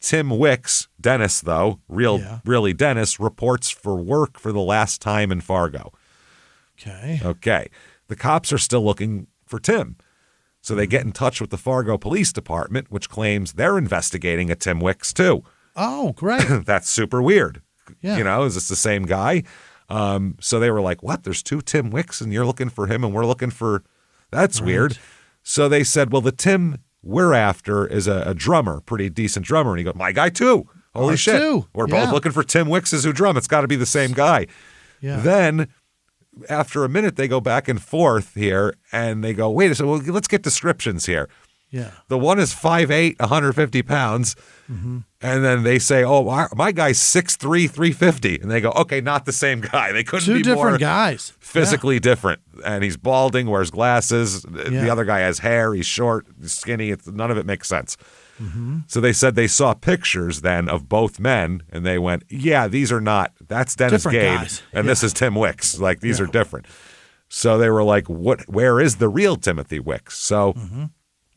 Tim Wicks, Dennis though, really Dennis, reports for work for the last time in Fargo. Okay. The cops are still looking for Tim. So they get in touch with the Fargo Police Department, which claims they're investigating a Tim Wicks too. Oh, great. That's super weird. Yeah. Is this the same guy? So they were like, what? There's two Tim Wicks and you're looking for him and we're looking for... That's weird. So they said, well, the Tim we're after is a drummer, pretty decent drummer. And he goes, my guy too. Holy shit. We're both looking for Tim Wicks who drum. It's got to be the same guy. Yeah. Then after a minute, they go back and forth here and they go, wait a second, well, let's get descriptions here. Yeah. The one is 5'8", 150 pounds. And then they say, oh, my guy's 6'3", 350. And they go, okay, not the same guy. They couldn't be different more guys. Physically different. And he's balding, wears glasses. The other guy has hair. He's short, he's skinny. None of it makes sense. So they said they saw pictures then of both men, and they went, yeah, these are not. That's Dennis Different Gade, guys. and this is Tim Wicks. These are different. So they were like, where is the real Timothy Wicks? So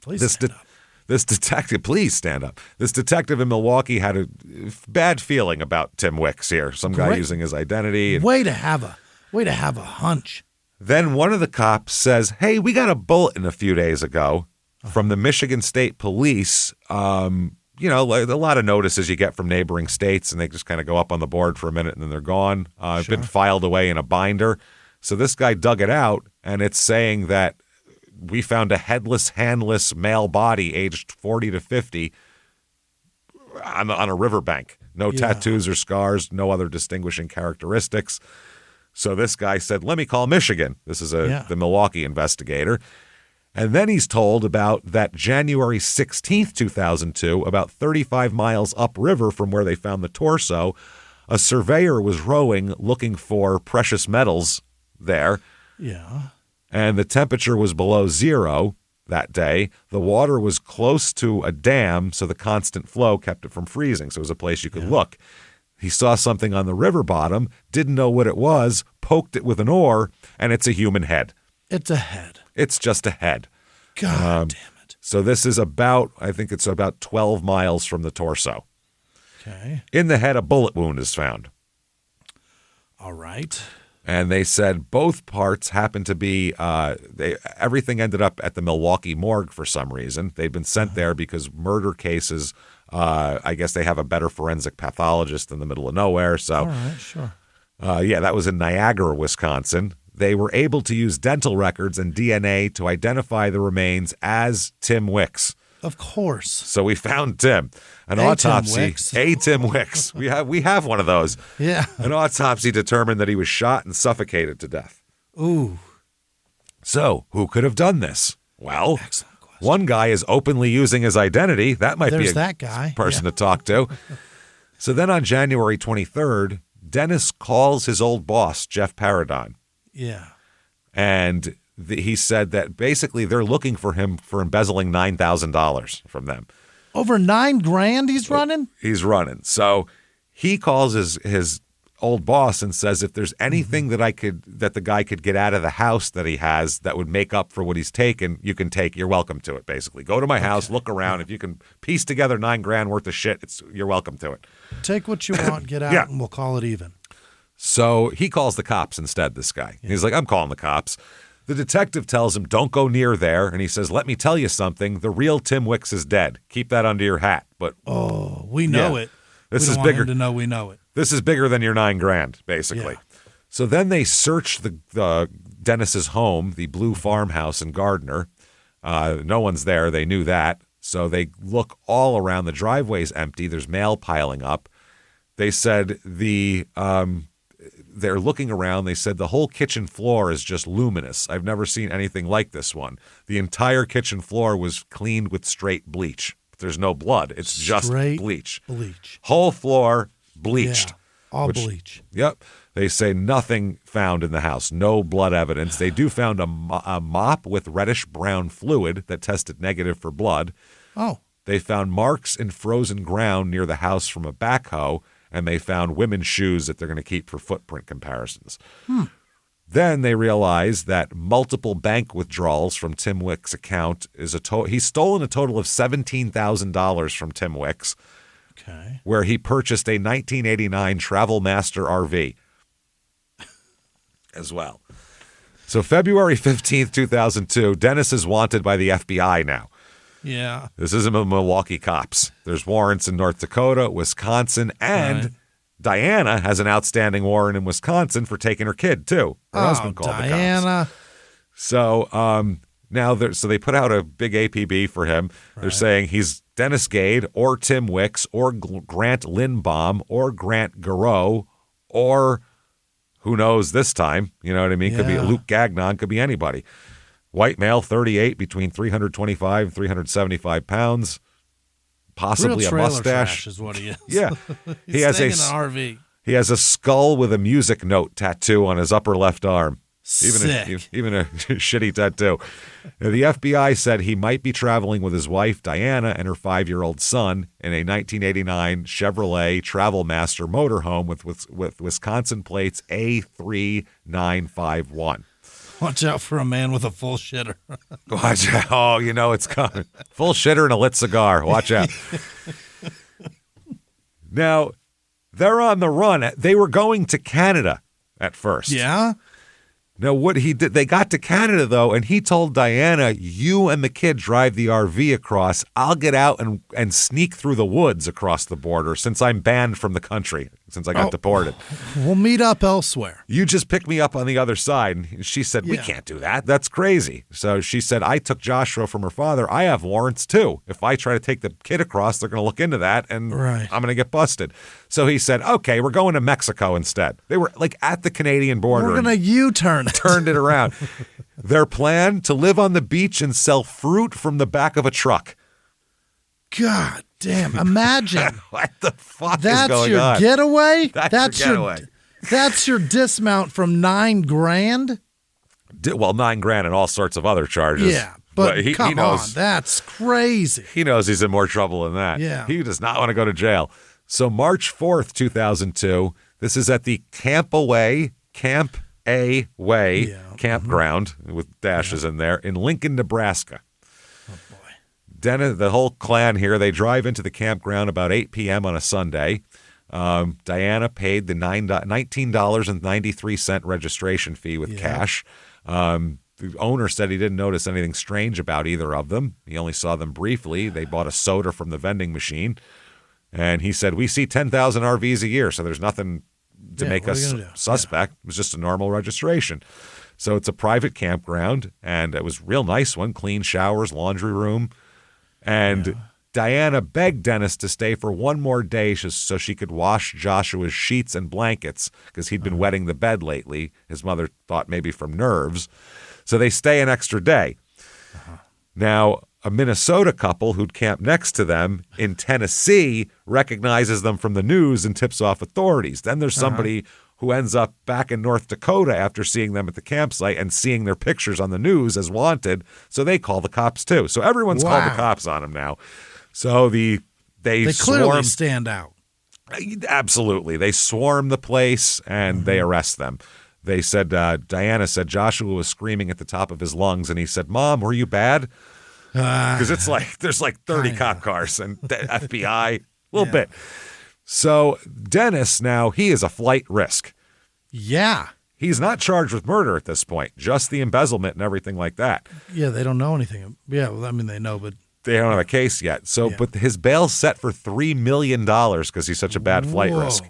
this detective, please stand up. This detective in Milwaukee had a bad feeling about Tim Wicks here. Some guy using his identity. Way to have a hunch. Then one of the cops says, hey, we got a bulletin a few days ago from the Michigan State Police. Like a lot of notices you get from neighboring states, and they just kind of go up on the board for a minute and then they're gone. It's been filed away in a binder. So this guy dug it out, and it's saying that we found a headless, handless male body aged 40 to 50 on a riverbank. No tattoos or scars, no other distinguishing characteristics. So this guy said, let me call Michigan. This is the Milwaukee investigator. And then he's told about that January 16th, 2002, about 35 miles upriver from where they found the torso, a surveyor was rowing looking for precious metals there. Yeah. And the temperature was below zero that day. The water was close to a dam, so the constant flow kept it from freezing. So it was a place you could look. He saw something on the river bottom, didn't know what it was, poked it with an oar, and it's a human head. It's a head. It's just a head. God damn it. So this is I think it's about 12 miles from the torso. Okay. In the head, a bullet wound is found. All right. And they said both parts happened to be, everything ended up at the Milwaukee morgue for some reason. They've been sent there because murder cases, I guess they have a better forensic pathologist in the middle of nowhere. So, all right, sure. That was in Niagara, Wisconsin. They were able to use dental records and DNA to identify the remains as Tim Wicks. Of course. So we found Tim. An autopsy. Tim Wicks. We have one of those. Yeah. An autopsy determined that he was shot and suffocated to death. Ooh. So who could have done this? Well, one guy is openly using his identity. That might be that guy. Person to talk to. So then on January 23rd, Dennis calls his old boss, Jeff Paradon. Yeah. And he said that basically they're looking for him for embezzling $9,000 from them. Over $9,000 he's running? He's running. So he calls his old boss and says, if there's anything that the guy could get out of the house that he has that would make up for what he's taken, you can take. You're welcome to it, basically. Go to my house, look around. If you can piece together $9,000 worth of shit, you're welcome to it. Take what you want, get out, and we'll call it even. So he calls the cops instead, this guy. Yeah. He's like, I'm calling the cops. The detective tells him, don't go near there. And he says, let me tell you something. The real Tim Wicks is dead. Keep that under your hat. But we know it. This we is don't bigger. Want him to know we know it. This is bigger than your $9,000, basically. Yeah. So then they search the Dennis's home, the blue farmhouse in Gardner. No one's there. They knew that. So they look all around. The driveway's empty. There's mail piling up. They said they're looking around. They said the whole kitchen floor is just luminous. I've never seen anything like this one. The entire kitchen floor was cleaned with straight bleach. There's no blood. It's just bleach. Whole floor bleached. Yeah, all bleach. Yep. They say nothing found in the house. No blood evidence. They do found a mop with reddish-brown fluid that tested negative for blood. Oh. They found marks in frozen ground near the house from a backhoe, and they found women's shoes that they're going to keep for footprint comparisons. Then they realize that multiple bank withdrawals from Tim Wicks' account he's stolen a total of $17,000 from Tim Wicks, where he purchased a 1989 Travel Master RV as well. So February 15th, 2002, Dennis is wanted by the FBI now. Yeah. This isn't the Milwaukee cops. There's warrants in North Dakota, Wisconsin, and Diana has an outstanding warrant in Wisconsin for taking her kid, too. Her husband called Diana. the cops. So now they put out a big APB for him. Right. They're saying he's Dennis Gade or Tim Wicks or Grant Lindbaum or Grant Garreau or who knows this time. You know what I mean? Could be Luke Gagnon. Could be anybody. White male, 38, between 325 and 375 pounds, possibly a mustache. Trash is what he is. Yeah. He has an RV. He has a skull with a music note tattoo on his upper left arm. Even a shitty tattoo. Now, the FBI said he might be traveling with his wife, Diana, and her 5-year-old son in a 1989 Chevrolet Travel Master motorhome with Wisconsin plates A3951. Watch out for a man with a full shitter. Watch out. Oh, you know it's coming. Full shitter and a lit cigar. Watch out. Now, they're on the run. They were going to Canada at first. Yeah? Now, what he did, they got to Canada, though, and he told Diana, you and the kid drive the RV across. I'll get out and sneak through the woods across the border since I'm banned from the country, since I got deported. We'll meet up elsewhere. You just pick me up on the other side. And she said, we can't do that. That's crazy. So she said, I took Joshua from her father. I have warrants, too. If I try to take the kid across, they're going to look into that, and I'm going to get busted. So he said, okay, we're going to Mexico instead. They were like at the Canadian border. We're going to U-turn it. Turned it around. Their plan, to live on the beach and sell fruit from the back of a truck. God damn. Imagine. What the fuck is going on? That's your getaway? That's your getaway. That's your dismount from $9,000? Well, $9,000 and all sorts of other charges. Yeah, but he come knows, on. That's crazy. He knows he's in more trouble than that. Yeah. He does not want to go to jail. So March 4th, 2002, this is at the Camp A Way campground with dashes in there in Lincoln, Nebraska. Oh, boy. Dennis, the whole clan here, they drive into the campground about 8 p.m. on a Sunday. Diana paid the $19.93 registration fee with cash. The owner said he didn't notice anything strange about either of them. He only saw them briefly. They bought a soda from the vending machine. And he said, we see 10,000 RVs a year, so there's nothing to make us suspect. It was just a normal registration. So it's a private campground, and it was a real nice one, clean showers, laundry room. And Diana begged Dennis to stay for one more day so she could wash Joshua's sheets and blankets because he'd been wetting the bed lately. His mother thought maybe from nerves. So they stay an extra day. Now, a Minnesota couple who'd camped next to them in Tennessee recognizes them from the news and tips off authorities. Then there's somebody who ends up back in North Dakota after seeing them at the campsite and seeing their pictures on the news as wanted. So they call the cops too. So everyone's called the cops on them now. So they clearly stand out. Absolutely. They swarm the place and they arrest them. They said, Diana said Joshua was screaming at the top of his lungs, and he said, "Mom, were you bad?" Because it's like there's like 30 cop cars and the FBI, a little bit. So Dennis now, he is a flight risk. Yeah. He's not charged with murder at this point, just the embezzlement and everything like that. Yeah, they don't know anything. Yeah, well, I mean, they know, but they don't have a case yet. So, but his bail's set for $3 million because he's such a bad flight risk.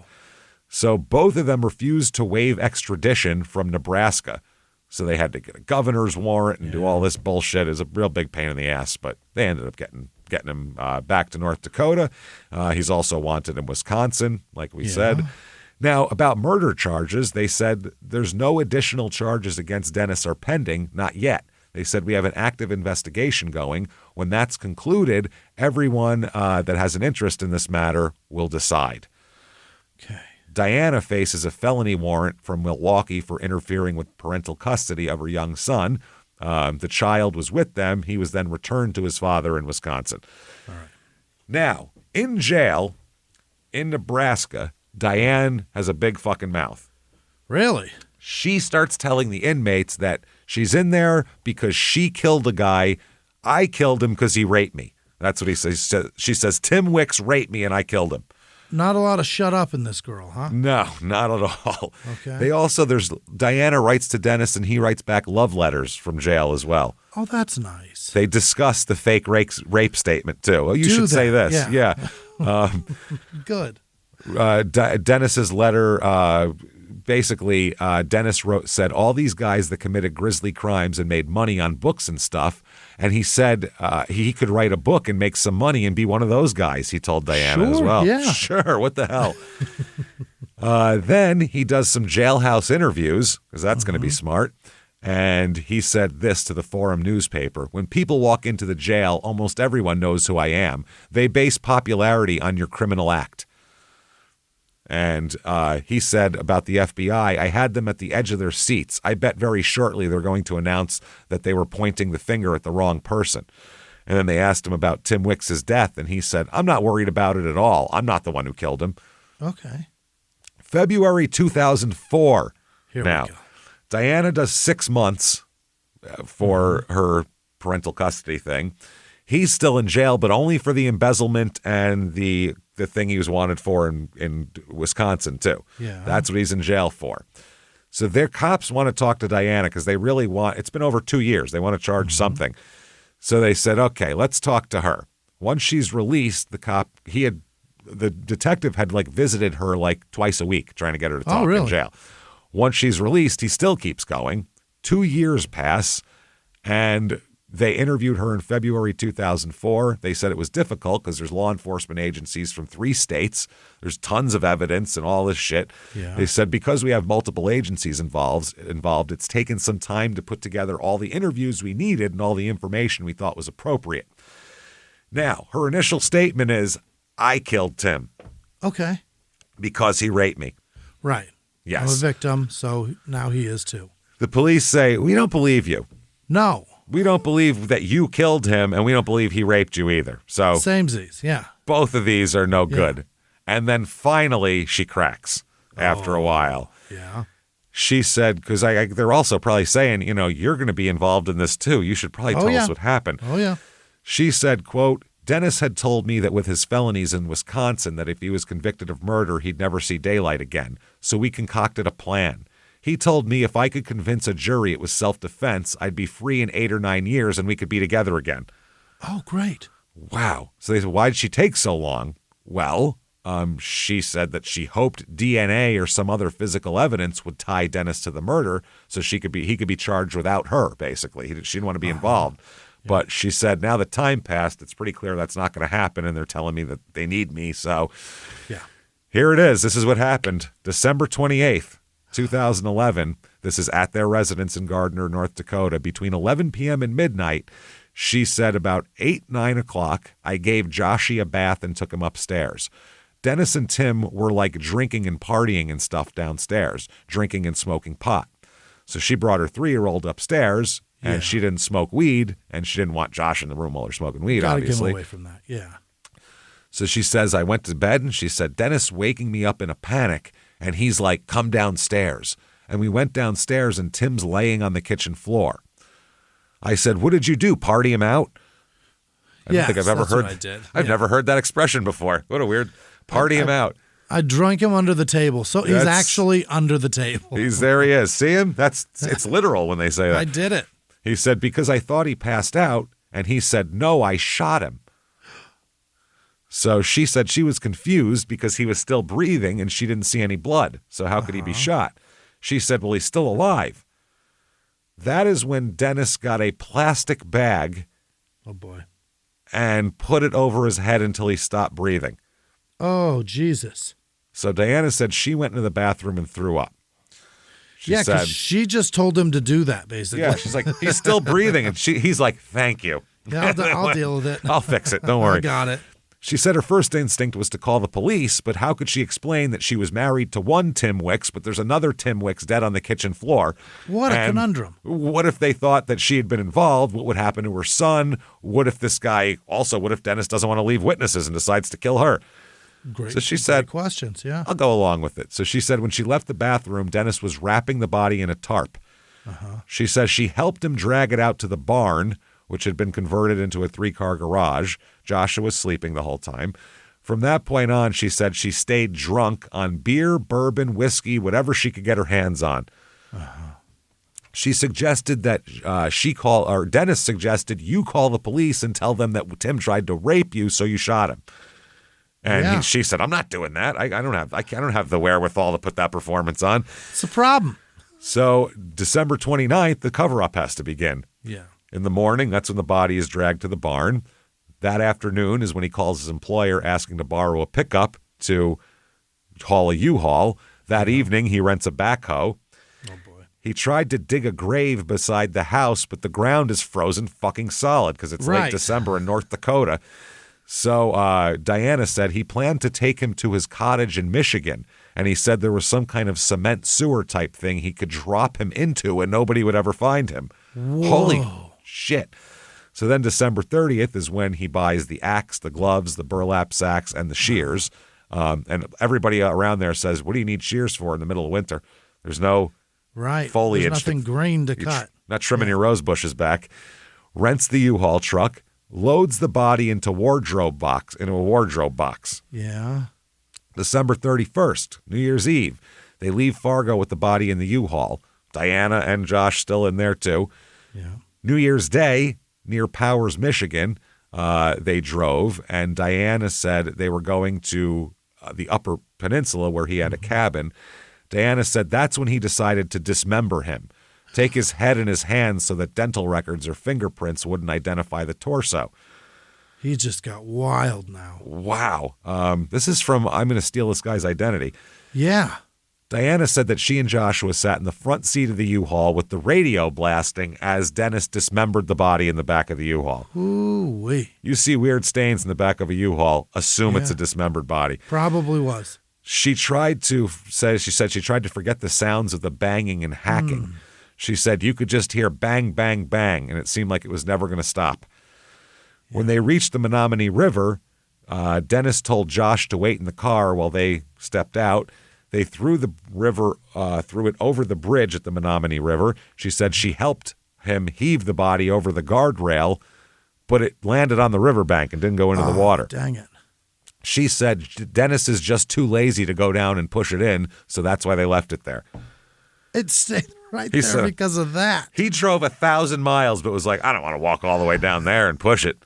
So both of them refused to waive extradition from Nebraska. So they had to get a governor's warrant and do all this bullshit. It was a real big pain in the ass, but they ended up getting him back to North Dakota. He's also wanted in Wisconsin, like we said. Now, about murder charges, they said there's no additional charges against Dennis are pending, not yet. They said we have an active investigation going. When that's concluded, everyone that has an interest in this matter will decide. Okay. Diana faces a felony warrant from Milwaukee for interfering with parental custody of her young son. The child was with them. He was then returned to his father in Wisconsin. All right. Now, in jail in Nebraska, Diane has a big fucking mouth. Really? She starts telling the inmates that she's in there because she killed a guy. I killed him because he raped me. That's what he says. She says, Tim Wicks raped me and I killed him. Not a lot of shut up in this girl, huh? No, not at all. Okay. There's Diana writes to Dennis and he writes back love letters from jail as well. Oh, that's nice. They discuss the fake rape statement too. Oh, you should say this. Yeah. Good. Dennis's letter, basically, Dennis said all these guys that committed grisly crimes and made money on books and stuff. And he said he could write a book and make some money and be one of those guys, he told Diana as well. Yeah. Sure, what the hell? Then he does some jailhouse interviews, because that's going to be smart. And he said this to the Forum newspaper. When people walk into the jail, almost everyone knows who I am. They base popularity on your criminal act. And he said about the FBI, I had them at the edge of their seats. I bet very shortly they're going to announce that they were pointing the finger at the wrong person. And then they asked him about Tim Wicks' death, and he said, I'm not worried about it at all. I'm not the one who killed him. Okay. February 2004. Here now, we go. Diana does 6 months for her parental custody thing. He's still in jail, but only for the embezzlement and the thing he was wanted for in Wisconsin, too. Yeah. That's what he's in jail for. So their cops want to talk to Diana because they really want, it's been over 2 years. They want to charge something. So they said, okay, let's talk to her. Once she's released, the detective had visited her twice a week trying to get her to talk in jail. Once she's released, he still keeps going. 2 years pass, and they interviewed her in February 2004. They said it was difficult because there's law enforcement agencies from 3 states. There's tons of evidence and all this shit. Yeah. They said because we have multiple agencies involved, it's taken some time to put together all the interviews we needed and all the information we thought was appropriate. Now, her initial statement is, I killed Tim. Okay. Because he raped me. Right. Yes. I'm a victim, so now he is too. The police say, we don't believe you. No. We don't believe that you killed him, and we don't believe he raped you either. So Samesies, yeah. Both of these are no good. And then finally she cracks after a while. Yeah. She said, because they're also probably saying, you're going to be involved in this too. You should probably tell us what happened. Oh, yeah. She said, quote, Dennis had told me that with his felonies in Wisconsin, that if he was convicted of murder, he'd never see daylight again. So we concocted a plan. He told me if I could convince a jury it was self-defense, I'd be free in 8 or 9 years and we could be together again. Oh, great. Wow. So they said, why did she take so long? Well, she said that she hoped DNA or some other physical evidence would tie Dennis to the murder so he could be charged without her, basically. She didn't want to be involved. But she said now that time passed, it's pretty clear that's not going to happen, and they're telling me that they need me. So here it is. This is what happened. December 28th. 2011, this is at their residence in Gardner, North Dakota. Between 11 p.m. and midnight, she said about 9 o'clock, I gave Joshy a bath and took him upstairs. Dennis and Tim were drinking and partying and stuff downstairs, drinking and smoking pot. So she brought her 3-year-old upstairs, and she didn't smoke weed, and she didn't want Josh in the room while they're smoking weed, obviously. Gotta get him away from that, yeah. So she says, I went to bed, and she said, Dennis waking me up in a panic, and he's like, come downstairs. And we went downstairs, and Tim's laying on the kitchen floor. I said, what did you do, party him out? I don't think I've ever heard. What I did. I've never heard that expression before. What a weird party him out. I drank him under the table. So he's actually under the table. There he is. See him? It's literal when they say that. I did it. He said, because I thought he passed out, and he said, no, I shot him. So she said she was confused because he was still breathing and she didn't see any blood. So how could he be shot? She said, well, he's still alive. That is when Dennis got a plastic bag. Oh, boy. And put it over his head until he stopped breathing. Oh, Jesus. So Diana said she went into the bathroom and threw up. Because she just told him to do that, basically. Yeah, she's like, he's still breathing. And he's like, thank you. Yeah, I'll deal with it. I'll fix it. Don't worry. I got it. She said her first instinct was to call the police, but how could she explain that she was married to one Tim Wicks, but there's another Tim Wicks dead on the kitchen floor? What a conundrum. What if they thought that she had been involved? What would happen to her son? What if Dennis doesn't want to leave witnesses and decides to kill her? Great. So she said, great questions, yeah. I'll go along with it. So she said when she left the bathroom, Dennis was wrapping the body in a tarp. She says she helped him drag it out to the barn, which had been converted into a 3-car garage. Joshua was sleeping the whole time. From that point on, she said she stayed drunk on beer, bourbon, whiskey, whatever she could get her hands on. She suggested that Dennis suggested you call the police and tell them that Tim tried to rape you, so you shot him. And she said, I'm not doing that. I don't have the wherewithal to put that performance on. It's a problem. So December 29th, the cover-up has to begin. Yeah. In the morning, that's when the body is dragged to the barn. That afternoon is when he calls his employer asking to borrow a pickup to haul a U-Haul. That evening, he rents a backhoe. Oh, boy. He tried to dig a grave beside the house, but the ground is frozen fucking solid because it's late December in North Dakota. So Diana said he planned to take him to his cottage in Michigan, and he said there was some kind of cement sewer type thing he could drop him into and nobody would ever find him. Whoa. Holy shit. So then December 30th is when he buys the axe, the gloves, the burlap sacks, and the shears. And everybody around there says, what do you need shears for in the middle of winter? There's no foliage. There's nothing green to cut. Not trimming your rose bushes back. Rents the U-Haul truck, loads the body into a wardrobe box. Yeah. December 31st, New Year's Eve. They leave Fargo with the body in the U-Haul. Diana and Josh still in there too. Yeah. New Year's Day, near Powers, Michigan, they drove, and Diana said they were going to the Upper Peninsula where he had a cabin. Diana said that's when he decided to dismember him, take his head in his hands so that dental records or fingerprints wouldn't identify the torso. He just got wild now. Wow. This is from I'm Going to Steal This Guy's Identity. Yeah. Diana said that she and Joshua sat in the front seat of the U-Haul with the radio blasting as Dennis dismembered the body in the back of the U-Haul. Ooh-wee. You see weird stains in the back of a U-Haul, assume it's a dismembered body. Probably was. She said she tried to forget the sounds of the banging and hacking. She said you could just hear bang, bang, bang, and it seemed like it was never going to stop. Yeah. When they reached the Menominee River, Dennis told Josh to wait in the car while they stepped out. They threw it over the bridge at the Menominee River. She said she helped him heave the body over the guardrail, but it landed on the riverbank and didn't go into the water. Dang it. She said Dennis is just too lazy to go down and push it in, so that's why they left it there. It stayed there because of that. He drove 1,000 miles, but was like, I don't want to walk all the way down there and push it.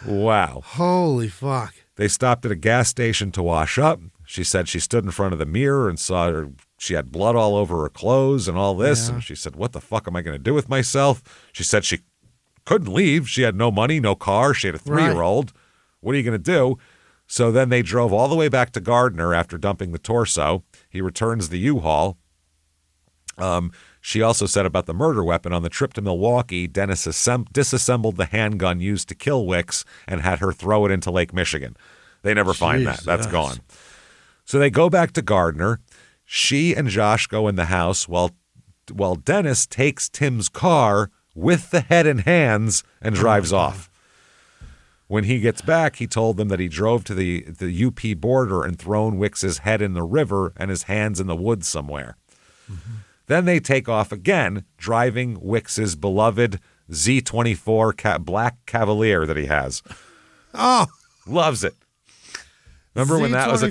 Wow. Holy fuck. They stopped at a gas station to wash up. She said she stood in front of the mirror and saw she had blood all over her clothes and all this. Yeah. And she said, what the fuck am I going to do with myself? She said she couldn't leave. She had no money, no car. She had a 3-year-old. Right. What are you going to do? So then they drove all the way back to Gardner after dumping the torso. He returns the U-Haul. She also said about the murder weapon on the trip to Milwaukee, Dennis disassembled the handgun used to kill Wicks and had her throw it into Lake Michigan. They never find that. That's gone. So they go back to Gardner. She and Josh go in the house while Dennis takes Tim's car with the head and hands and drives off. When he gets back, he told them that he drove to the UP border and thrown Wicks's head in the river and his hands in the woods somewhere. Mm-hmm. Then they take off again, driving Wicks's beloved Z24 black Cavalier that he has. Oh, loves it. Remember when that was a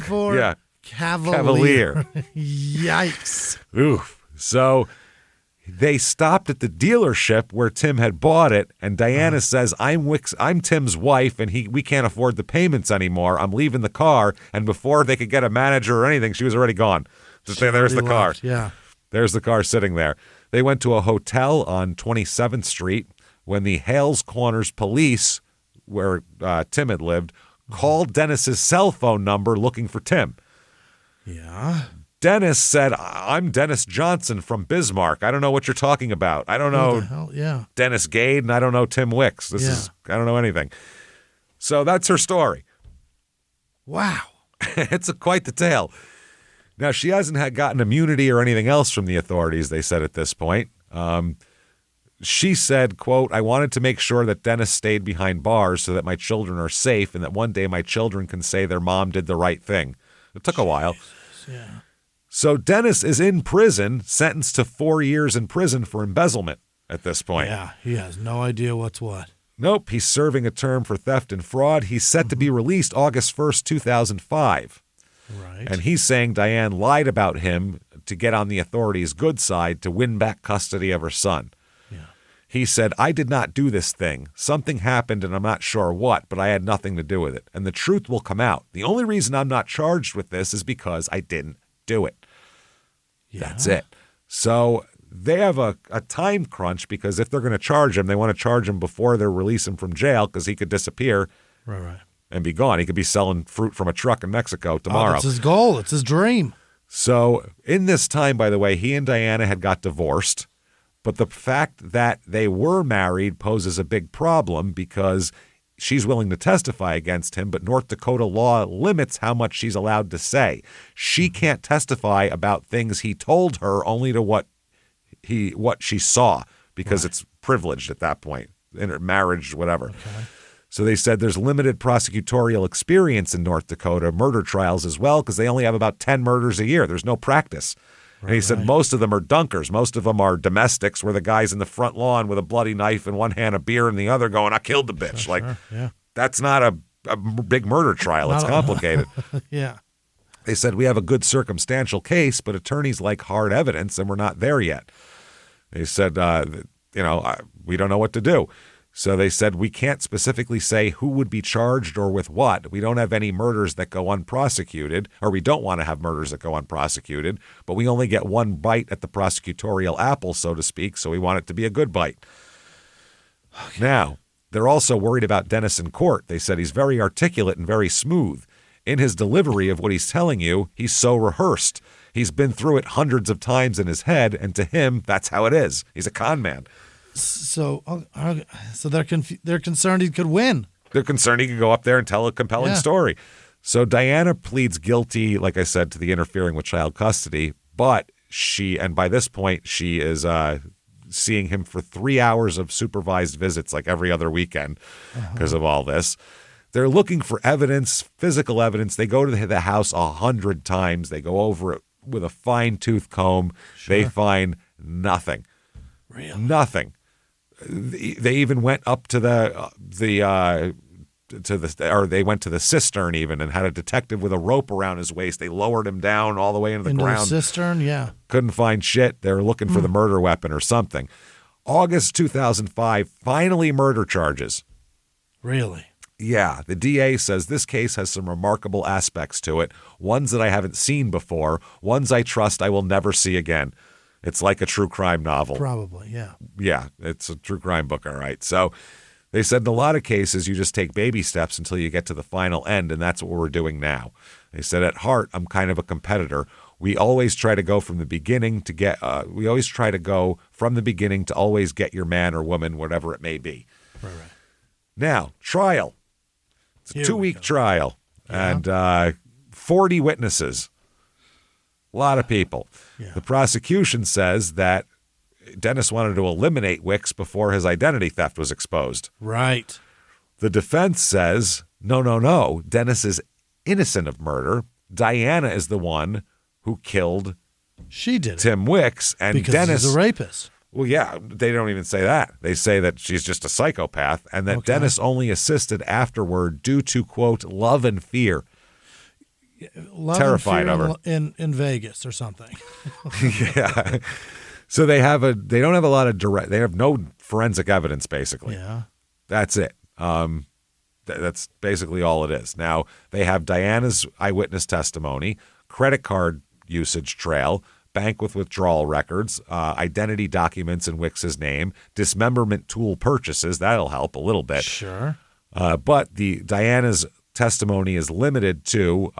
Cavalier? Yikes! Oof. So they stopped at the dealership where Tim had bought it, and Diana says, "I'm Tim's wife, and we can't afford the payments anymore. I'm leaving the car." And before they could get a manager or anything, she was already gone. There's the car. Yeah. There's the car sitting there. They went to a hotel on 27th Street when the Hales Corners police, where Tim had lived, called Dennis's cell phone number looking for Tim. Yeah. Dennis said, "I'm Dennis Johnson from Bismarck. I don't know what you're talking about. I don't know Dennis Gade, and I don't know Tim Wicks. I don't know anything." So that's her story. Wow. It's quite the tale. Now, she hasn't gotten immunity or anything else from the authorities, they said at this point. She said, quote, "I wanted to make sure that Dennis stayed behind bars so that my children are safe and that one day my children can say their mom did the right thing." It took a while. Yeah. So Dennis is in prison, sentenced to 4 years in prison for embezzlement at this point. Yeah, he has no idea what's what. Nope, he's serving a term for theft and fraud. He's set to be released August 1st, 2005. Right. And he's saying Diane lied about him to get on the authorities' good side to win back custody of her son. Yeah. He said, "I did not do this thing. Something happened and I'm not sure what, but I had nothing to do with it. And the truth will come out. The only reason I'm not charged with this is because I didn't do it." Yeah. That's it. So they have a time crunch because if they're going to charge him, they want to charge him before they release him from jail because he could disappear. Right. And be gone. He could be selling fruit from a truck in Mexico tomorrow. That's his goal. It's his dream. So in this time, by the way, he and Diana had got divorced. But the fact that they were married poses a big problem because she's willing to testify against him, but North Dakota law limits how much she's allowed to say. She can't testify about things he told her, only to what she saw, because it's privileged at that point, in her marriage, whatever. Okay. So they said there's limited prosecutorial experience in North Dakota, murder trials as well, because they only have about 10 murders a year. There's no practice. Right, and he said most of them are dunkers. Most of them are domestics where the guy's in the front lawn with a bloody knife in one hand, a beer in the other going, "I killed the bitch." That's not a big murder trial. It's complicated. Yeah. They said we have a good circumstantial case, but attorneys like hard evidence, and we're not there yet. They said, we don't know what to do. So they said, we can't specifically say who would be charged or with what. We don't have any murders that go unprosecuted, or we don't want to have murders that go unprosecuted, but we only get one bite at the prosecutorial apple, so to speak, so we want it to be a good bite. Okay. Now, they're also worried about Dennis in court. They said he's very articulate and very smooth. In his delivery of what he's telling you, he's so rehearsed. He's been through it hundreds of times in his head, and to him, that's how it is. He's a con man. So they're concerned he could win. They're concerned he could go up there and tell a compelling story. So Diana pleads guilty, like I said, to the interfering with child custody, but and by this point, she is seeing him for 3 hours of supervised visits like every other weekend because of all this. They're looking for evidence, physical evidence. They go to the house 100 times. They go over it with a fine-tooth comb. Sure. They find nothing. Real. Nothing. They even went up to they went to the cistern even and had a detective with a rope around his waist. They lowered him down all the way into the ground. The cistern, yeah. Couldn't find shit. They were looking for the murder weapon or something. August 2005, finally murder charges. Really? Yeah. The DA says this case has some remarkable aspects to it, ones that I haven't seen before, ones I trust I will never see again. It's like a true crime novel. Probably, yeah. Yeah, it's a true crime book, all right. So they said in a lot of cases, you just take baby steps until you get to the final end, and that's what we're doing now. They said, at heart, I'm kind of a competitor. We always try to go from the beginning to always get your man or woman, whatever it may be. Right. Now, trial. It's a 2-week trial, and 40 witnesses. A lot of people. Yeah. The prosecution says that Dennis wanted to eliminate Wicks before his identity theft was exposed. Right. The defense says, no, Dennis is innocent of murder. Diana is the one who killed She did Tim Wicks, and because Dennis he's a rapist. Well, yeah, they don't even say that. They say that she's just a psychopath and that Dennis only assisted afterward due to, quote, love and fear. Love Terrified and fear of her. in Vegas or something. Yeah. So they don't have a lot of they have no forensic evidence, basically. Yeah. That's it. That's basically all it is. Now, they have Diana's eyewitness testimony, credit card usage trail, bank with withdrawal records, identity documents in Wicks's name, dismemberment tool purchases. That'll help a little bit. Sure. But Diana's testimony is limited to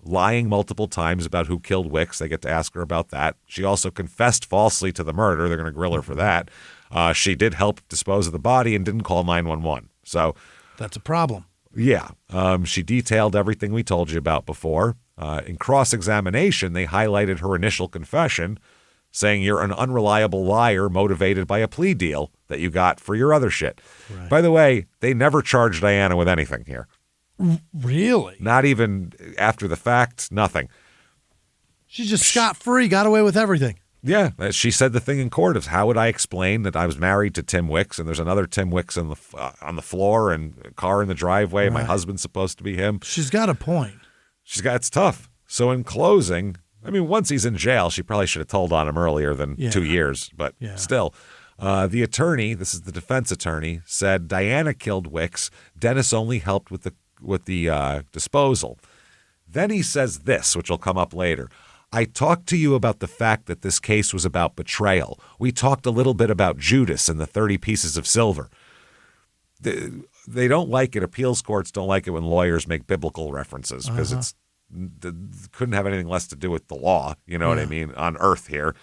lying multiple times about who killed Wicks. They get to ask her about that. She also confessed falsely to the murder. They're going to grill her for that. She did help dispose of the body and didn't call 911. So that's a problem. Yeah. She detailed everything we told you about before. In cross-examination, they highlighted her initial confession, saying you're an unreliable liar motivated by a plea deal that you got for your other shit. Right. By the way, they never charged Diana with anything here. Really? Not even after the fact, nothing. She just scot-free, got away with everything. Yeah, she said the thing in court is, how would I explain that I was married to Tim Wicks and there's another Tim Wicks on the floor and a car in the driveway, and my husband's supposed to be him? She's got a point. It's tough. So in closing, I mean, once he's in jail, she probably should have told on him earlier than 2 years, but still. The attorney, this is the defense attorney, said Diana killed Wicks. Dennis only helped with the disposal. Then he says this, which will come up later. I talked to you about the fact that this case was about betrayal. We talked a little bit about Judas and the 30 pieces of silver. They don't like it. Appeals courts don't like it when lawyers make biblical references because it couldn't have anything less to do with the law, you know what I mean, on earth here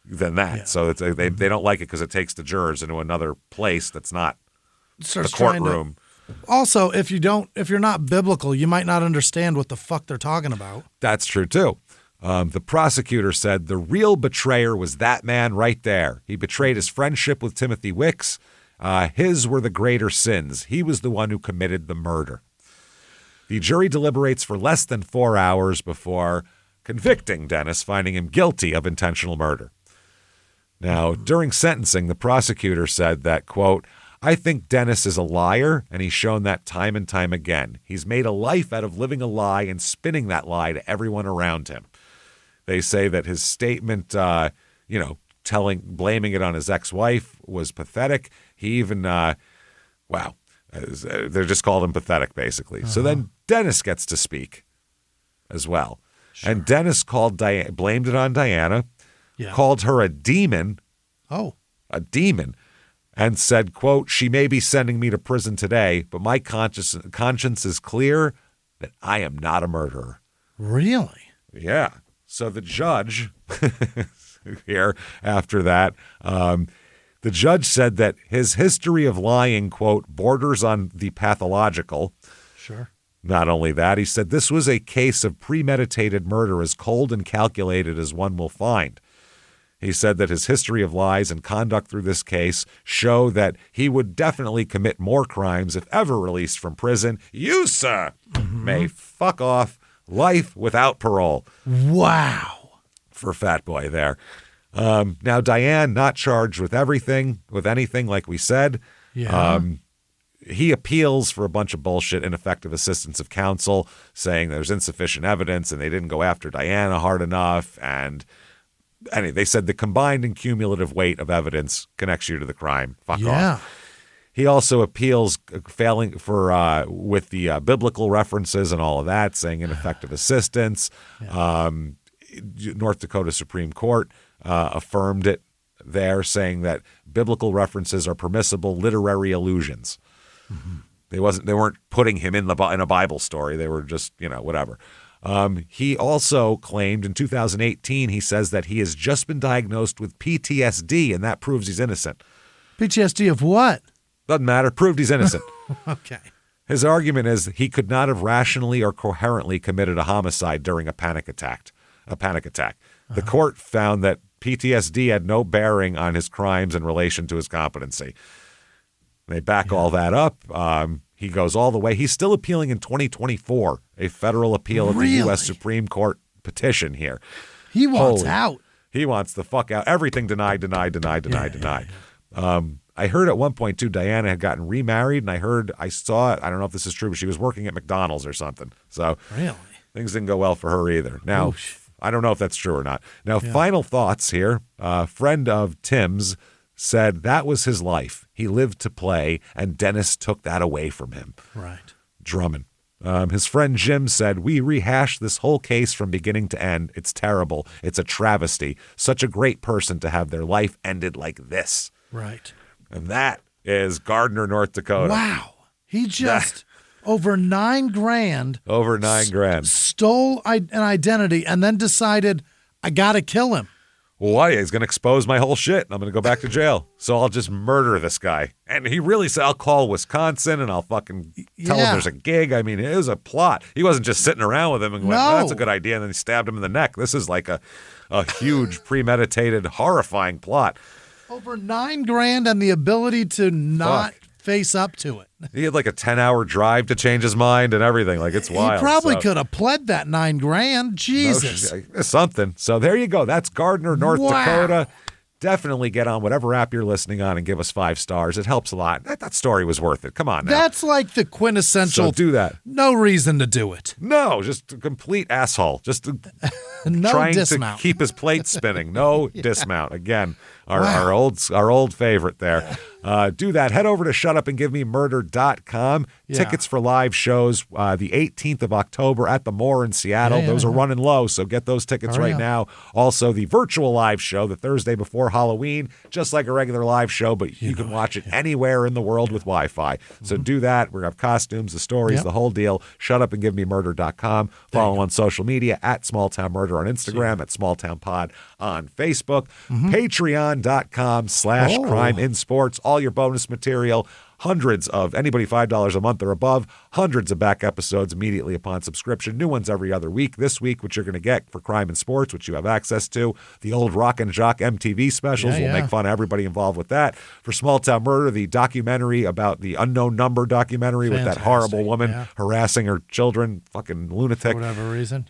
than that. Yeah. So they don't like it because it takes the jurors into another place that's not the courtroom. Also, if you're not biblical, you might not understand what the fuck they're talking about. That's true too. The prosecutor said the real betrayer was that man right there. He betrayed his friendship with Timothy Wicks. His were the greater sins. He was the one who committed the murder. The jury deliberates for less than 4 hours before convicting Dennis, finding him guilty of intentional murder. Now, during sentencing, the prosecutor said that, quote, I think Dennis is a liar, and he's shown that time and time again. He's made a life out of living a lie and spinning that lie to everyone around him. They say that his statement, blaming it on his ex-wife was pathetic. He even, they just called him pathetic, basically. So then Dennis gets to speak as well. Sure. And Dennis blamed it on Diana, called her a demon. Oh. A demon. And said, quote, she may be sending me to prison today, but my conscience is clear that I am not a murderer. Really? Yeah. So the judge here after that, the judge said that his history of lying, quote, borders on the pathological. Sure. Not only that, he said this was a case of premeditated murder as cold and calculated as one will find. He said that his history of lies and conduct through this case show that he would definitely commit more crimes if ever released from prison. You, sir, may fuck off life without parole. Wow. For Fat Boy there. Now, Diane, not charged with anything like we said. Yeah. He appeals for a bunch of bullshit, ineffective assistance of counsel, saying there's insufficient evidence and they didn't go after Diana hard enough. And they said the combined and cumulative weight of evidence connects you to the crime. Fuck off. He also appeals failing with the biblical references and all of that, saying ineffective assistance. Yeah. North Dakota Supreme Court affirmed it there, saying that biblical references are permissible literary allusions. Mm-hmm. They weren't putting him in a Bible story. They were just, whatever. He also claimed in 2018, he says that he has just been diagnosed with PTSD, and that proves he's innocent. PTSD of what? Doesn't matter. Proved he's innocent. Okay. His argument is he could not have rationally or coherently committed a homicide during a panic attack. The court found that PTSD had no bearing on his crimes in relation to his competency. They back all that up. he goes all the way. He's still appealing in 2024, a federal appeal of the U.S. Supreme Court petition here. He wants out. He wants the fuck out. Everything denied. I heard at one point, too, Diana had gotten remarried, and I saw it. I don't know if this is true, but she was working at McDonald's or something. So really, things didn't go well for her either. Now, I don't know if that's true or not. Now, final thoughts here. A friend of Tim's said that was his life. He lived to play, and Dennis took that away from him. Right. Drummond. His friend Jim said, we rehashed this whole case from beginning to end. It's terrible. It's a travesty. Such a great person to have their life ended like this. Right. And that is Gardner, North Dakota. Wow. He just, over $9,000. Over $9,000. Stole an identity and then decided, I got to kill him. Why? He's going to expose my whole shit, and I'm going to go back to jail. So I'll just murder this guy. And he really said, I'll call Wisconsin, and I'll fucking tell him there's a gig. I mean, it was a plot. He wasn't just sitting around with him and went, that's a good idea, and then he stabbed him in the neck. This is like a huge, premeditated, horrifying plot. Over $9,000 and the ability to not face up to it. He had like a 10-hour drive to change his mind and everything. Like, it's wild. He probably could have pled that $9,000. Jesus. Something. So there you go. That's Gardner, North Dakota. Definitely get on whatever app you're listening on and give us 5 stars. It helps a lot. That story was worth it. Come on now. That's like the quintessential. So do that. No reason to do it. No, just a complete asshole. Just no trying dismount. to keep his plate spinning. No dismount. Again, our old favorite there. Do that. Head over to shutupandgivememurder.com. Tickets for live shows the 18th of October at the Moore in Seattle. Those are running low, so get those tickets right now. Also, the virtual live show the Thursday before Halloween, just like a regular live show, but you can watch it anywhere in the world with Wi-Fi. So do that. We're going to have costumes, the stories, the whole deal. Shutupandgivememurder.com. Follow on social media at Small Town Murder on Instagram, at Small Town Pod on Facebook. Patreon.com/Crime in Sports. All your bonus material, hundreds of anybody $5 a month or above, hundreds of back episodes immediately upon subscription, new ones every other week. This week, what you're going to get for Crime in Sports, which you have access to, the old Rock and Jock MTV specials. We'll make fun of everybody involved with that. For Small Town Murder, the documentary about the unknown number documentary with that horrible woman harassing her children, fucking lunatic. For whatever reason,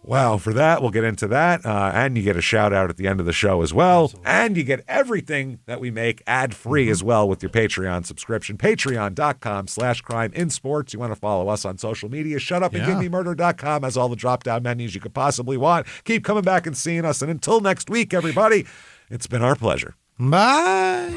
Wow, for that, we'll get into that. And you get a shout out at the end of the show as well. Absolutely. And you get everything that we make ad-free as well with your Patreon subscription. Patreon.com/Crime in Sports. You want to follow us on social media. Shutupandgivememurder.com has all the drop-down menus you could possibly want. Keep coming back and seeing us. And until next week, everybody, it's been our pleasure. Bye.